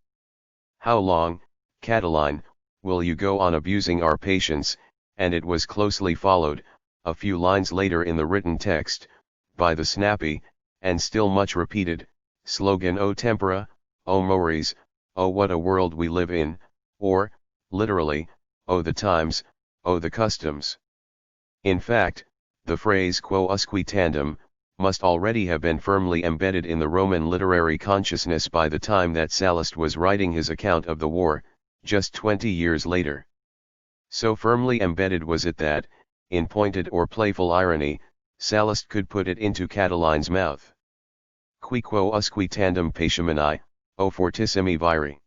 "How long, Catiline, will you go on abusing our patience?" And it was closely followed, a few lines later in the written text, by the snappy, and still much repeated, slogan "O tempora, O mores, O what a world we live in," or, literally, "O the times, O the customs." In fact, the phrase "Quo usque tandem" must already have been firmly embedded in the Roman literary consciousness by the time that Sallust was writing his account of the war, just 20 years later. So firmly embedded was it that, in pointed or playful irony, Sallust could put it into Catiline's mouth. "Qui quo usque tandem patiemini, O fortissimi viri."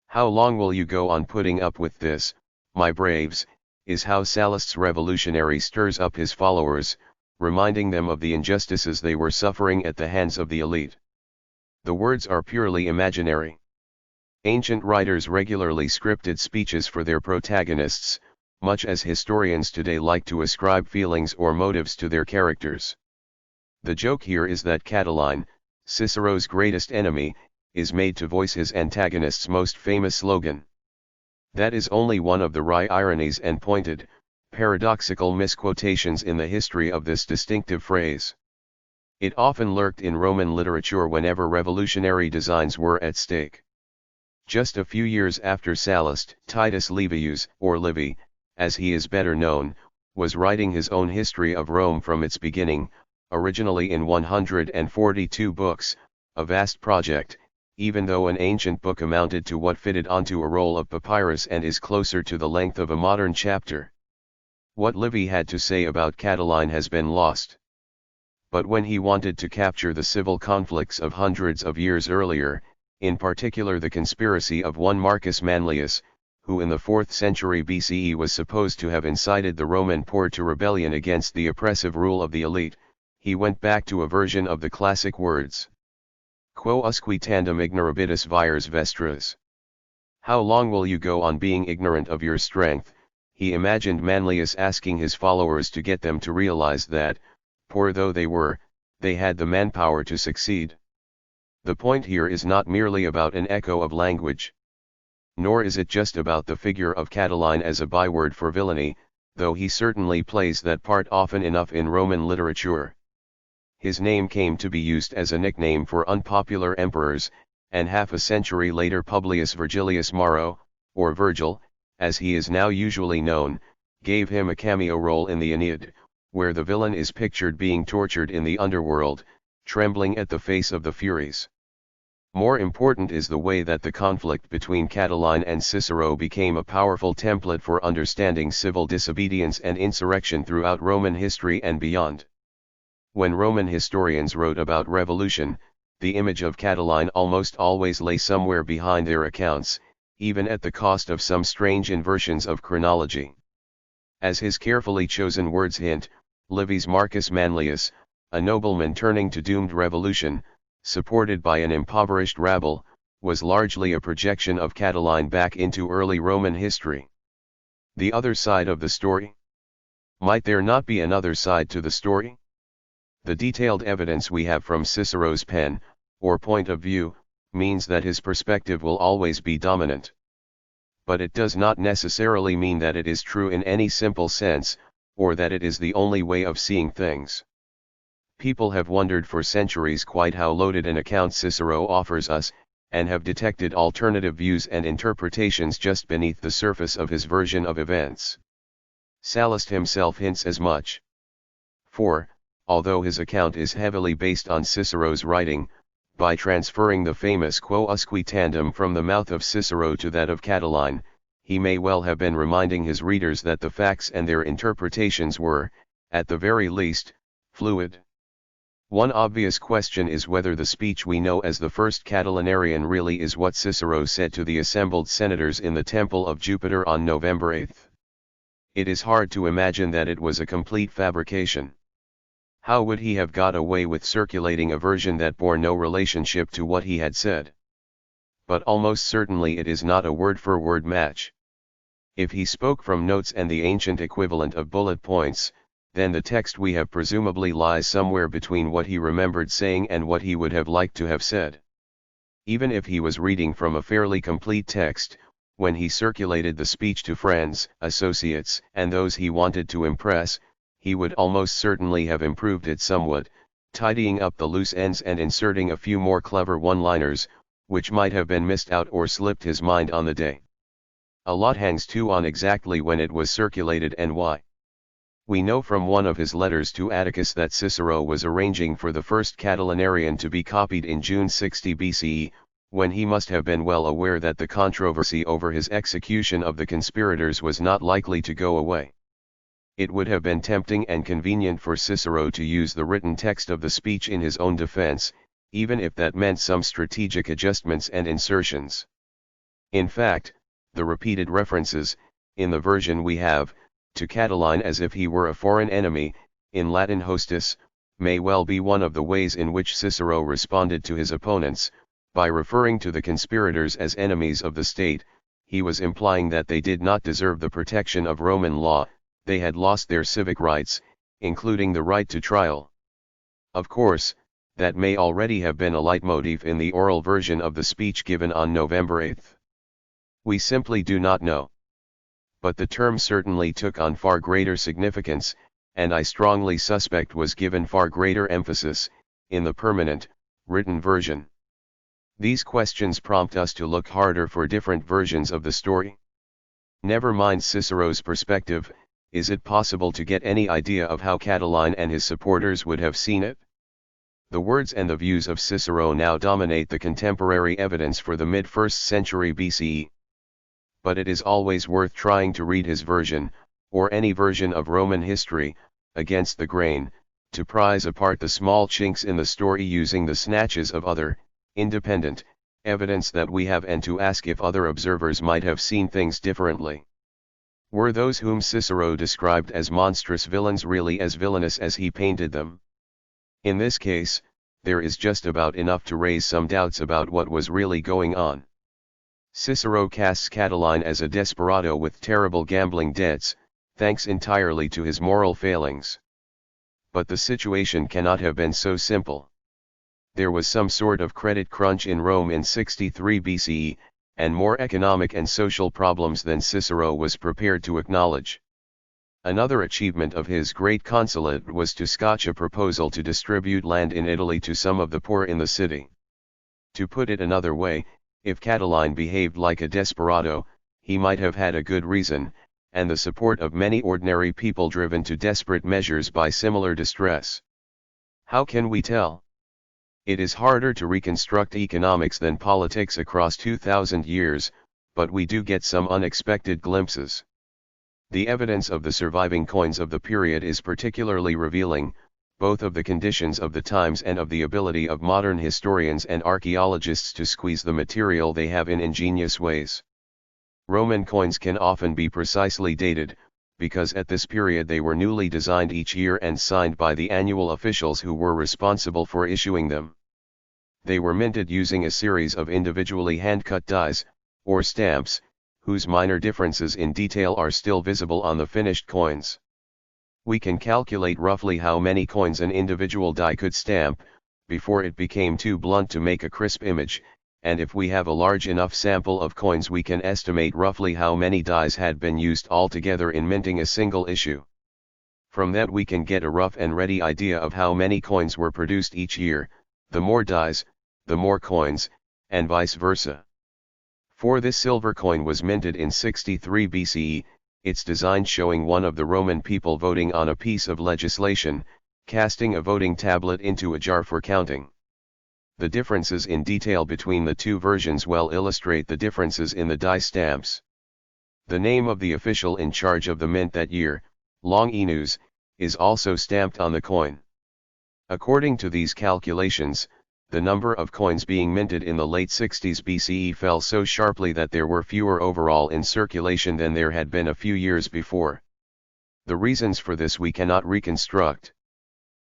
"How long will you go on putting up with this, my braves," is how Sallust's revolutionary stirs up his followers, reminding them of the injustices they were suffering at the hands of the elite. The words are purely imaginary. Ancient writers regularly scripted speeches for their protagonists, much as historians today like to ascribe feelings or motives to their characters. The joke here is that Catiline, Cicero's greatest enemy, is made to voice his antagonist's most famous slogan. That is only one of the wry ironies and pointed, paradoxical misquotations in the history of this distinctive phrase. It often lurked in Roman literature whenever revolutionary designs were at stake. Just a few years after Sallust, Titus Livius, or Livy, as he is better known, was writing his own history of Rome from its beginning, originally in 142 books, a vast project, even though an ancient book amounted to what fitted onto a roll of papyrus and is closer to the length of a modern chapter. What Livy had to say about Catiline has been lost. But when he wanted to capture the civil conflicts of hundreds of years earlier, in particular the conspiracy of one Marcus Manlius, who in the 4th century BCE was supposed to have incited the Roman poor to rebellion against the oppressive rule of the elite, he went back to a version of the classic words. Quo usque tandem ignorabitis vires vestras. How long will you go on being ignorant of your strength? He imagined Manlius asking his followers to get them to realize that, poor though they were, they had the manpower to succeed. The point here is not merely about an echo of language. Nor is it just about the figure of Catiline as a byword for villainy, though he certainly plays that part often enough in Roman literature. His name came to be used as a nickname for unpopular emperors, and half a century later Publius Virgilius Maro, or Virgil, as he is now usually known, gave him a cameo role in the Aeneid, where the villain is pictured being tortured in the underworld, trembling at the face of the Furies. More important is the way that the conflict between Catiline and Cicero became a powerful template for understanding civil disobedience and insurrection throughout Roman history and beyond. When Roman historians wrote about revolution, the image of Catiline almost always lay somewhere behind their accounts, even at the cost of some strange inversions of chronology. As his carefully chosen words hint, Livy's Marcus Manlius, a nobleman turning to doomed revolution, supported by an impoverished rabble, was largely a projection of Catiline back into early Roman history. The other side of the story? Might there not be another side to the story? The detailed evidence we have from Cicero's pen, or point of view, means that his perspective will always be dominant. But it does not necessarily mean that it is true in any simple sense, or that it is the only way of seeing things. People have wondered for centuries quite how loaded an account Cicero offers us, and have detected alternative views and interpretations just beneath the surface of his version of events. Sallust himself hints as much. For, although his account is heavily based on Cicero's writing, by transferring the famous quo usque tandem from the mouth of Cicero to that of Catiline, he may well have been reminding his readers that the facts and their interpretations were, at the very least, fluid. One obvious question is whether the speech we know as the First Catilinarian really is what Cicero said to the assembled senators in the Temple of Jupiter on November 8. It is hard to imagine that it was a complete fabrication. How would he have got away with circulating a version that bore no relationship to what he had said? But almost certainly it is not a word-for-word match. If he spoke from notes and the ancient equivalent of bullet points, then the text we have presumably lies somewhere between what he remembered saying and what he would have liked to have said. Even if he was reading from a fairly complete text, when he circulated the speech to friends, associates, and those he wanted to impress, he would almost certainly have improved it somewhat, tidying up the loose ends and inserting a few more clever one-liners, which might have been missed out or slipped his mind on the day. A lot hangs too on exactly when it was circulated and why. We know from one of his letters to Atticus that Cicero was arranging for the First Catilinarian to be copied in June 60 BCE, when he must have been well aware that the controversy over his execution of the conspirators was not likely to go away. It would have been tempting and convenient for Cicero to use the written text of the speech in his own defense, even if that meant some strategic adjustments and insertions. In fact, the repeated references, in the version we have, to Catiline as if he were a foreign enemy, in Latin hostis, may well be one of the ways in which Cicero responded to his opponents. By referring to the conspirators as enemies of the state, he was implying that they did not deserve the protection of Roman law. They had lost their civic rights, including the right to trial. Of course, that may already have been a leitmotif in the oral version of the speech given on November 8. We simply do not know. But the term certainly took on far greater significance, and I strongly suspect was given far greater emphasis, in the permanent, written version. These questions prompt us to look harder for different versions of the story. Never mind Cicero's perspective, is it possible to get any idea of how Catiline and his supporters would have seen it? The words and the views of Cicero now dominate the contemporary evidence for the mid-1st century BCE. But it is always worth trying to read his version, or any version of Roman history, against the grain, to prize apart the small chinks in the story using the snatches of other, independent, evidence that we have, and to ask if other observers might have seen things differently. Were those whom Cicero described as monstrous villains really as villainous as he painted them? In this case, there is just about enough to raise some doubts about what was really going on. Cicero casts Catiline as a desperado with terrible gambling debts, thanks entirely to his moral failings. But the situation cannot have been so simple. There was some sort of credit crunch in Rome in 63 BCE, and more economic and social problems than Cicero was prepared to acknowledge. Another achievement of his great consulate was to scotch a proposal to distribute land in Italy to some of the poor in the city. To put it another way, if Catiline behaved like a desperado, he might have had a good reason, and the support of many ordinary people driven to desperate measures by similar distress. How can we tell? It is harder to reconstruct economics than politics across 2,000 years, but we do get some unexpected glimpses. The evidence of the surviving coins of the period is particularly revealing, both of the conditions of the times and of the ability of modern historians and archaeologists to squeeze the material they have in ingenious ways. Roman coins can often be precisely dated, because at this period they were newly designed each year and signed by the annual officials who were responsible for issuing them. They were minted using a series of individually hand-cut dies, or stamps, whose minor differences in detail are still visible on the finished coins. We can calculate roughly how many coins an individual die could stamp, before it became too blunt to make a crisp image, and if we have a large enough sample of coins we can estimate roughly how many dies had been used altogether in minting a single issue. From that we can get a rough and ready idea of how many coins were produced each year, the more dies, the more coins, and vice versa. For this silver coin was minted in 63 BCE, its design showing one of the Roman people voting on a piece of legislation, casting a voting tablet into a jar for counting. The differences in detail between the two versions well illustrate the differences in the die stamps. The name of the official in charge of the mint that year, Longinus, is also stamped on the coin. According to these calculations, the number of coins being minted in the late 60s BCE fell so sharply that there were fewer overall in circulation than there had been a few years before. The reasons for this we cannot reconstruct.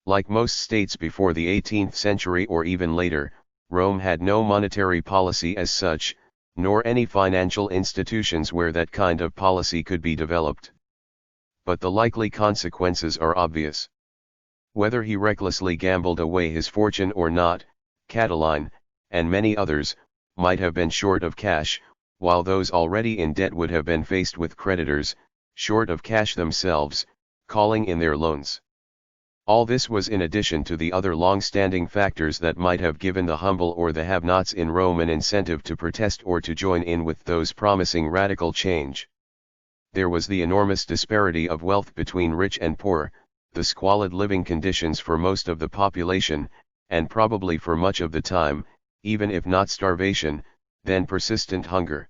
Like most states before the 18th century or even later, Rome had no monetary policy as such, nor any financial institutions where that kind of policy could be developed. But the likely consequences are obvious. Whether he recklessly gambled away his fortune or not, Catiline, and many others, might have been short of cash, while those already in debt would have been faced with creditors, short of cash themselves, calling in their loans. All this was in addition to the other long-standing factors that might have given the humble or the have-nots in Rome an incentive to protest or to join in with those promising radical change. There was the enormous disparity of wealth between rich and poor, the squalid living conditions for most of the population, and probably for much of the time, even if not starvation, then persistent hunger.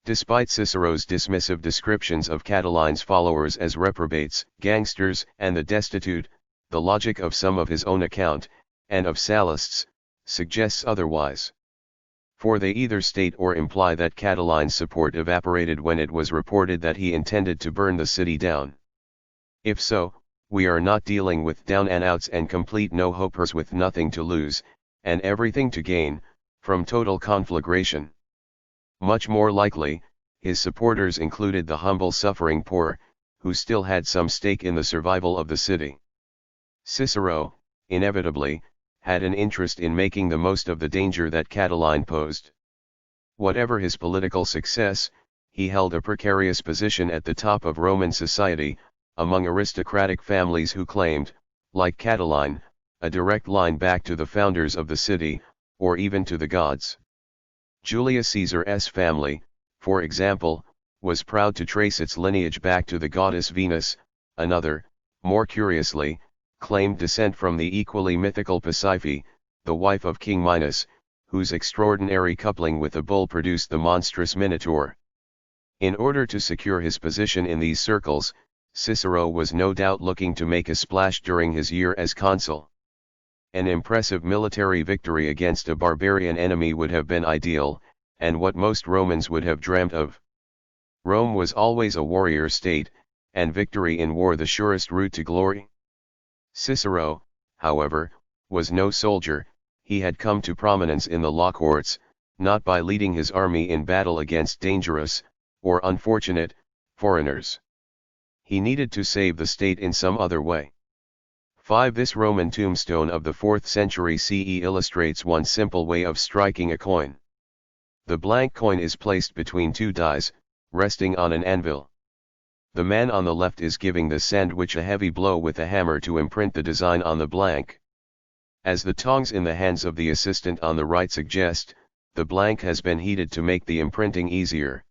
Despite Cicero's dismissive descriptions of Catiline's followers as reprobates, gangsters, and the destitute, the logic of some of his own account, and of Sallusts, suggests otherwise. For they either state or imply that Catiline's support evaporated when it was reported that he intended to burn the city down. If so, we are not dealing with down-and-outs and complete no-hopers with nothing to lose, and everything to gain, from total conflagration. Much more likely, his supporters included the humble suffering poor, who still had some stake in the survival of the city. Cicero, inevitably, had an interest in making the most of the danger that Catiline posed. Whatever his political success, he held a precarious position at the top of Roman society, among aristocratic families who claimed, like Catiline, a direct line back to the founders of the city, or even to the gods. Julius Caesar's family, for example, was proud to trace its lineage back to the goddess Venus. Another, more curiously, claimed descent from the equally mythical Pasiphae, the wife of King Minos, whose extraordinary coupling with a bull produced the monstrous Minotaur. In order to secure his position in these circles, Cicero was no doubt looking to make a splash during his year as consul. An impressive military victory against a barbarian enemy would have been ideal, and what most Romans would have dreamt of. Rome was always a warrior state, and victory in war the surest route to glory. Cicero, however, was no soldier. He had come to prominence in the law courts, not by leading his army in battle against dangerous, or unfortunate, foreigners. He needed to save the state in some other way. 5. This Roman tombstone of the 4th century CE illustrates one simple way of striking a coin. The blank coin is placed between two dies, resting on an anvil. The man on the left is giving the sandwich a heavy blow with a hammer to imprint the design on the blank. As the tongs in the hands of the assistant on the right suggest, the blank has been heated to make the imprinting easier.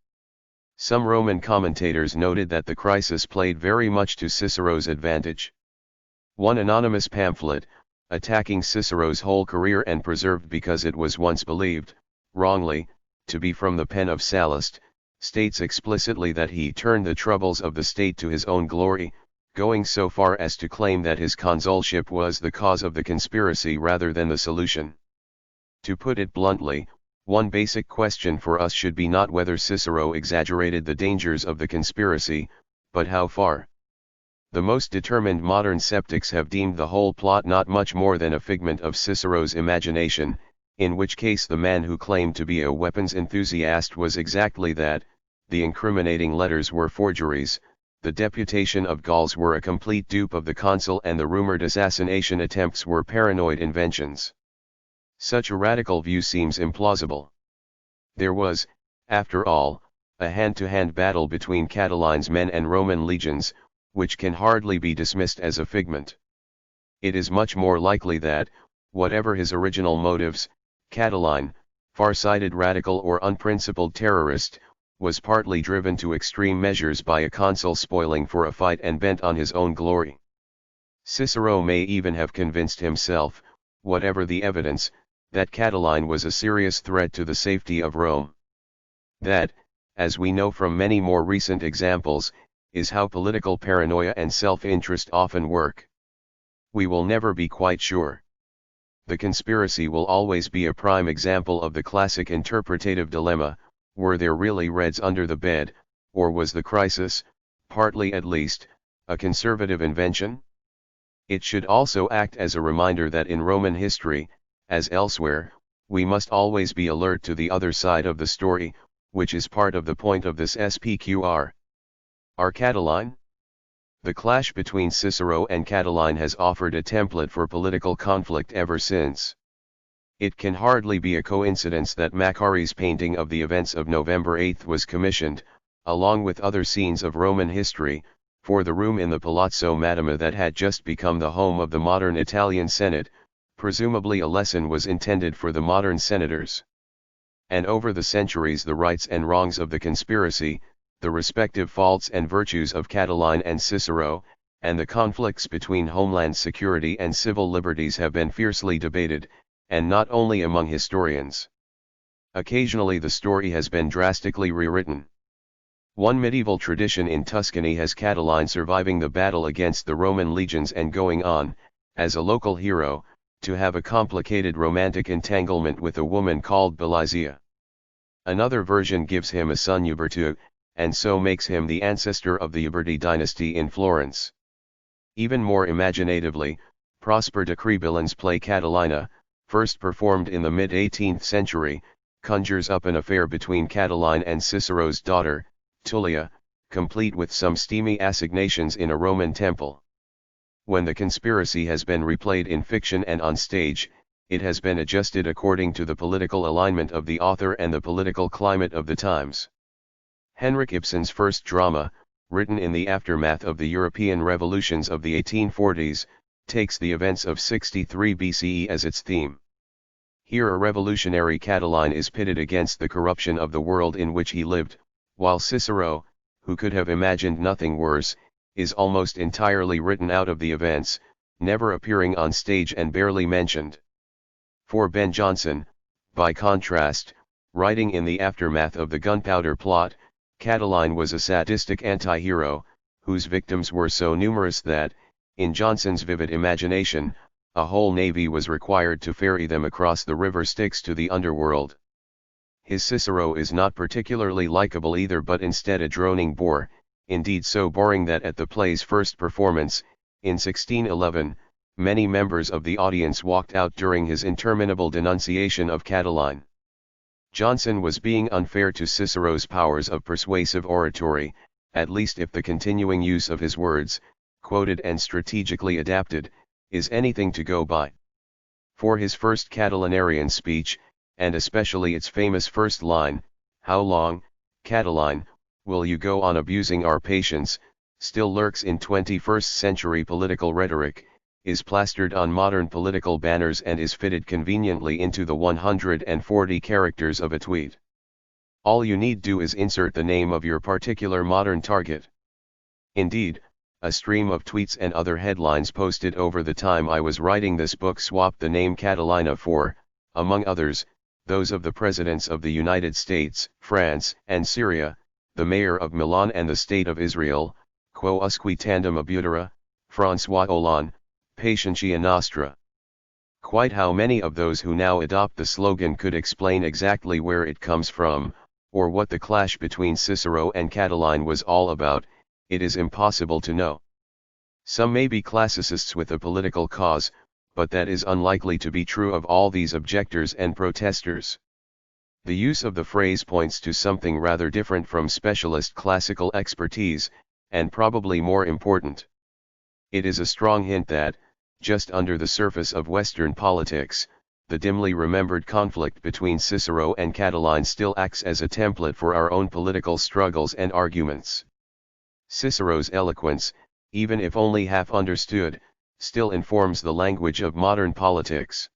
Some Roman commentators noted that the crisis played very much to Cicero's advantage. One anonymous pamphlet, attacking Cicero's whole career and preserved because it was once believed, wrongly, to be from the pen of Sallust, states explicitly that he turned the troubles of the state to his own glory, going so far as to claim that his consulship was the cause of the conspiracy rather than the solution. To put it bluntly, one basic question for us should be not whether Cicero exaggerated the dangers of the conspiracy, but how far. The most determined modern skeptics have deemed the whole plot not much more than a figment of Cicero's imagination, in which case the man who claimed to be a weapons enthusiast was exactly that, the incriminating letters were forgeries, the deputation of Gauls were a complete dupe of the consul, and the rumored assassination attempts were paranoid inventions. Such a radical view seems implausible. There was, after all, a hand-to-hand battle between Catiline's men and Roman legions, which can hardly be dismissed as a figment. It is much more likely that, whatever his original motives, Catiline, far-sighted radical or unprincipled terrorist, was partly driven to extreme measures by a consul spoiling for a fight and bent on his own glory. Cicero may even have convinced himself, whatever the evidence, that Catiline was a serious threat to the safety of Rome. That, as we know from many more recent examples, is how political paranoia and self-interest often work. We will never be quite sure. The conspiracy will always be a prime example of the classic interpretative dilemma: were there really Reds under the bed, or was the crisis, partly at least, a conservative invention? It should also act as a reminder that in Roman history, as elsewhere, we must always be alert to the other side of the story, which is part of the point of this Spqr. Are Catiline? The clash between Cicero and Catiline has offered a template for political conflict ever since. It can hardly be a coincidence that Maccari's painting of the events of November 8 was commissioned, along with other scenes of Roman history, for the room in the Palazzo Madama that had just become the home of the modern Italian Senate. Presumably a lesson was intended for the modern senators. And over the centuries the rights and wrongs of the conspiracy, the respective faults and virtues of Catiline and Cicero, and the conflicts between homeland security and civil liberties have been fiercely debated, and not only among historians. Occasionally the story has been drastically rewritten. One medieval tradition in Tuscany has Catiline surviving the battle against the Roman legions and going on, as a local hero, to have a complicated romantic entanglement with a woman called Belizia. Another version gives him a son Uberto, and so makes him the ancestor of the Uberti dynasty in Florence. Even more imaginatively, Prosper de Crébillon's play Catilina, first performed in the mid-18th century, conjures up an affair between Catiline and Cicero's daughter, Tullia, complete with some steamy assignations in a Roman temple. When the conspiracy has been replayed in fiction and on stage, it has been adjusted according to the political alignment of the author and the political climate of the times. Henrik Ibsen's first drama, written in the aftermath of the European revolutions of the 1840s, takes the events of 63 BCE as its theme. Here a revolutionary Catiline is pitted against the corruption of the world in which he lived, while Cicero, who could have imagined nothing worse, is almost entirely written out of the events, never appearing on stage and barely mentioned. For Ben Jonson, by contrast, writing in the aftermath of the Gunpowder Plot, Catiline was a sadistic anti-hero, whose victims were so numerous that, in Jonson's vivid imagination, a whole navy was required to ferry them across the river Styx to the underworld. His Cicero is not particularly likable either, but instead a droning bore, indeed so boring that at the play's first performance, in 1611, many members of the audience walked out during his interminable denunciation of Catiline. Jonson was being unfair to Cicero's powers of persuasive oratory, at least if the continuing use of his words, quoted and strategically adapted, is anything to go by. For his first Catilinarian speech, and especially its famous first line, "How long, Catiline, will you go on abusing our patience," still lurks in 21st century political rhetoric, is plastered on modern political banners and is fitted conveniently into the 140 characters of a tweet. All you need do is insert the name of your particular modern target. Indeed, a stream of tweets and other headlines posted over the time I was writing this book swapped the name Catiline for, among others, those of the presidents of the United States, France, and Syria, the mayor of Milan and the state of Israel, quo usque tandem abutera, François Hollande, Patientia Nostra. Quite how many of those who now adopt the slogan could explain exactly where it comes from, or what the clash between Cicero and Catiline was all about, it is impossible to know. Some may be classicists with a political cause, but that is unlikely to be true of all these objectors and protesters. The use of the phrase points to something rather different from specialist classical expertise, and probably more important. It is a strong hint that, just under the surface of Western politics, the dimly remembered conflict between Cicero and Catiline still acts as a template for our own political struggles and arguments. Cicero's eloquence, even if only half understood, still informs the language of modern politics.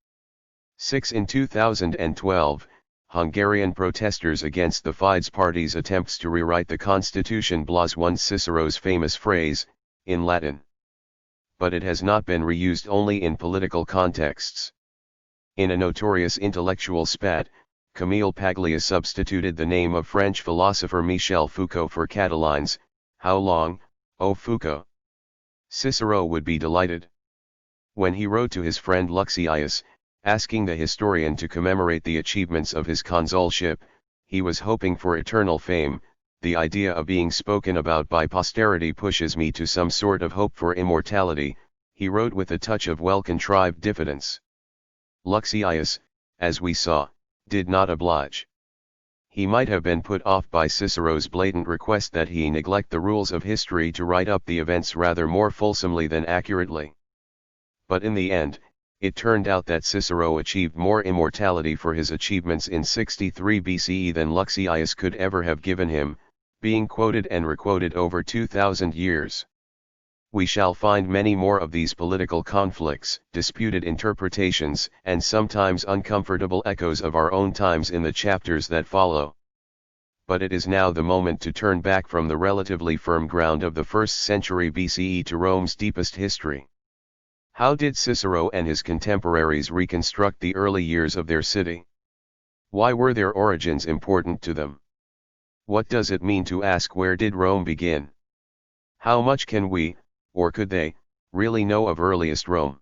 6. In 2012, Hungarian protesters against the Fidesz party's attempts to rewrite the constitution blazed once Cicero's famous phrase, in Latin. But it has not been reused only in political contexts. In a notorious intellectual spat, Camille Paglia substituted the name of French philosopher Michel Foucault for Catiline's, "How long, O Foucault?" Cicero would be delighted. When he wrote to his friend Luxius, asking the historian to commemorate the achievements of his consulship, he was hoping for eternal fame. The idea of being spoken about by posterity pushes me to some sort of hope for immortality, he wrote with a touch of well-contrived diffidence. Luxius, as we saw, did not oblige. He might have been put off by Cicero's blatant request that he neglect the rules of history to write up the events rather more fulsomely than accurately. But in the end, it turned out that Cicero achieved more immortality for his achievements in 63 BCE than Luxius could ever have given him, being quoted and requoted over 2,000 years. We shall find many more of these political conflicts, disputed interpretations, and sometimes uncomfortable echoes of our own times in the chapters that follow. But it is now the moment to turn back from the relatively firm ground of the 1st century BCE to Rome's deepest history. How did Cicero and his contemporaries reconstruct the early years of their city? Why were their origins important to them? What does it mean to ask, where did Rome begin? How much can we, or could they, really know of earliest Rome?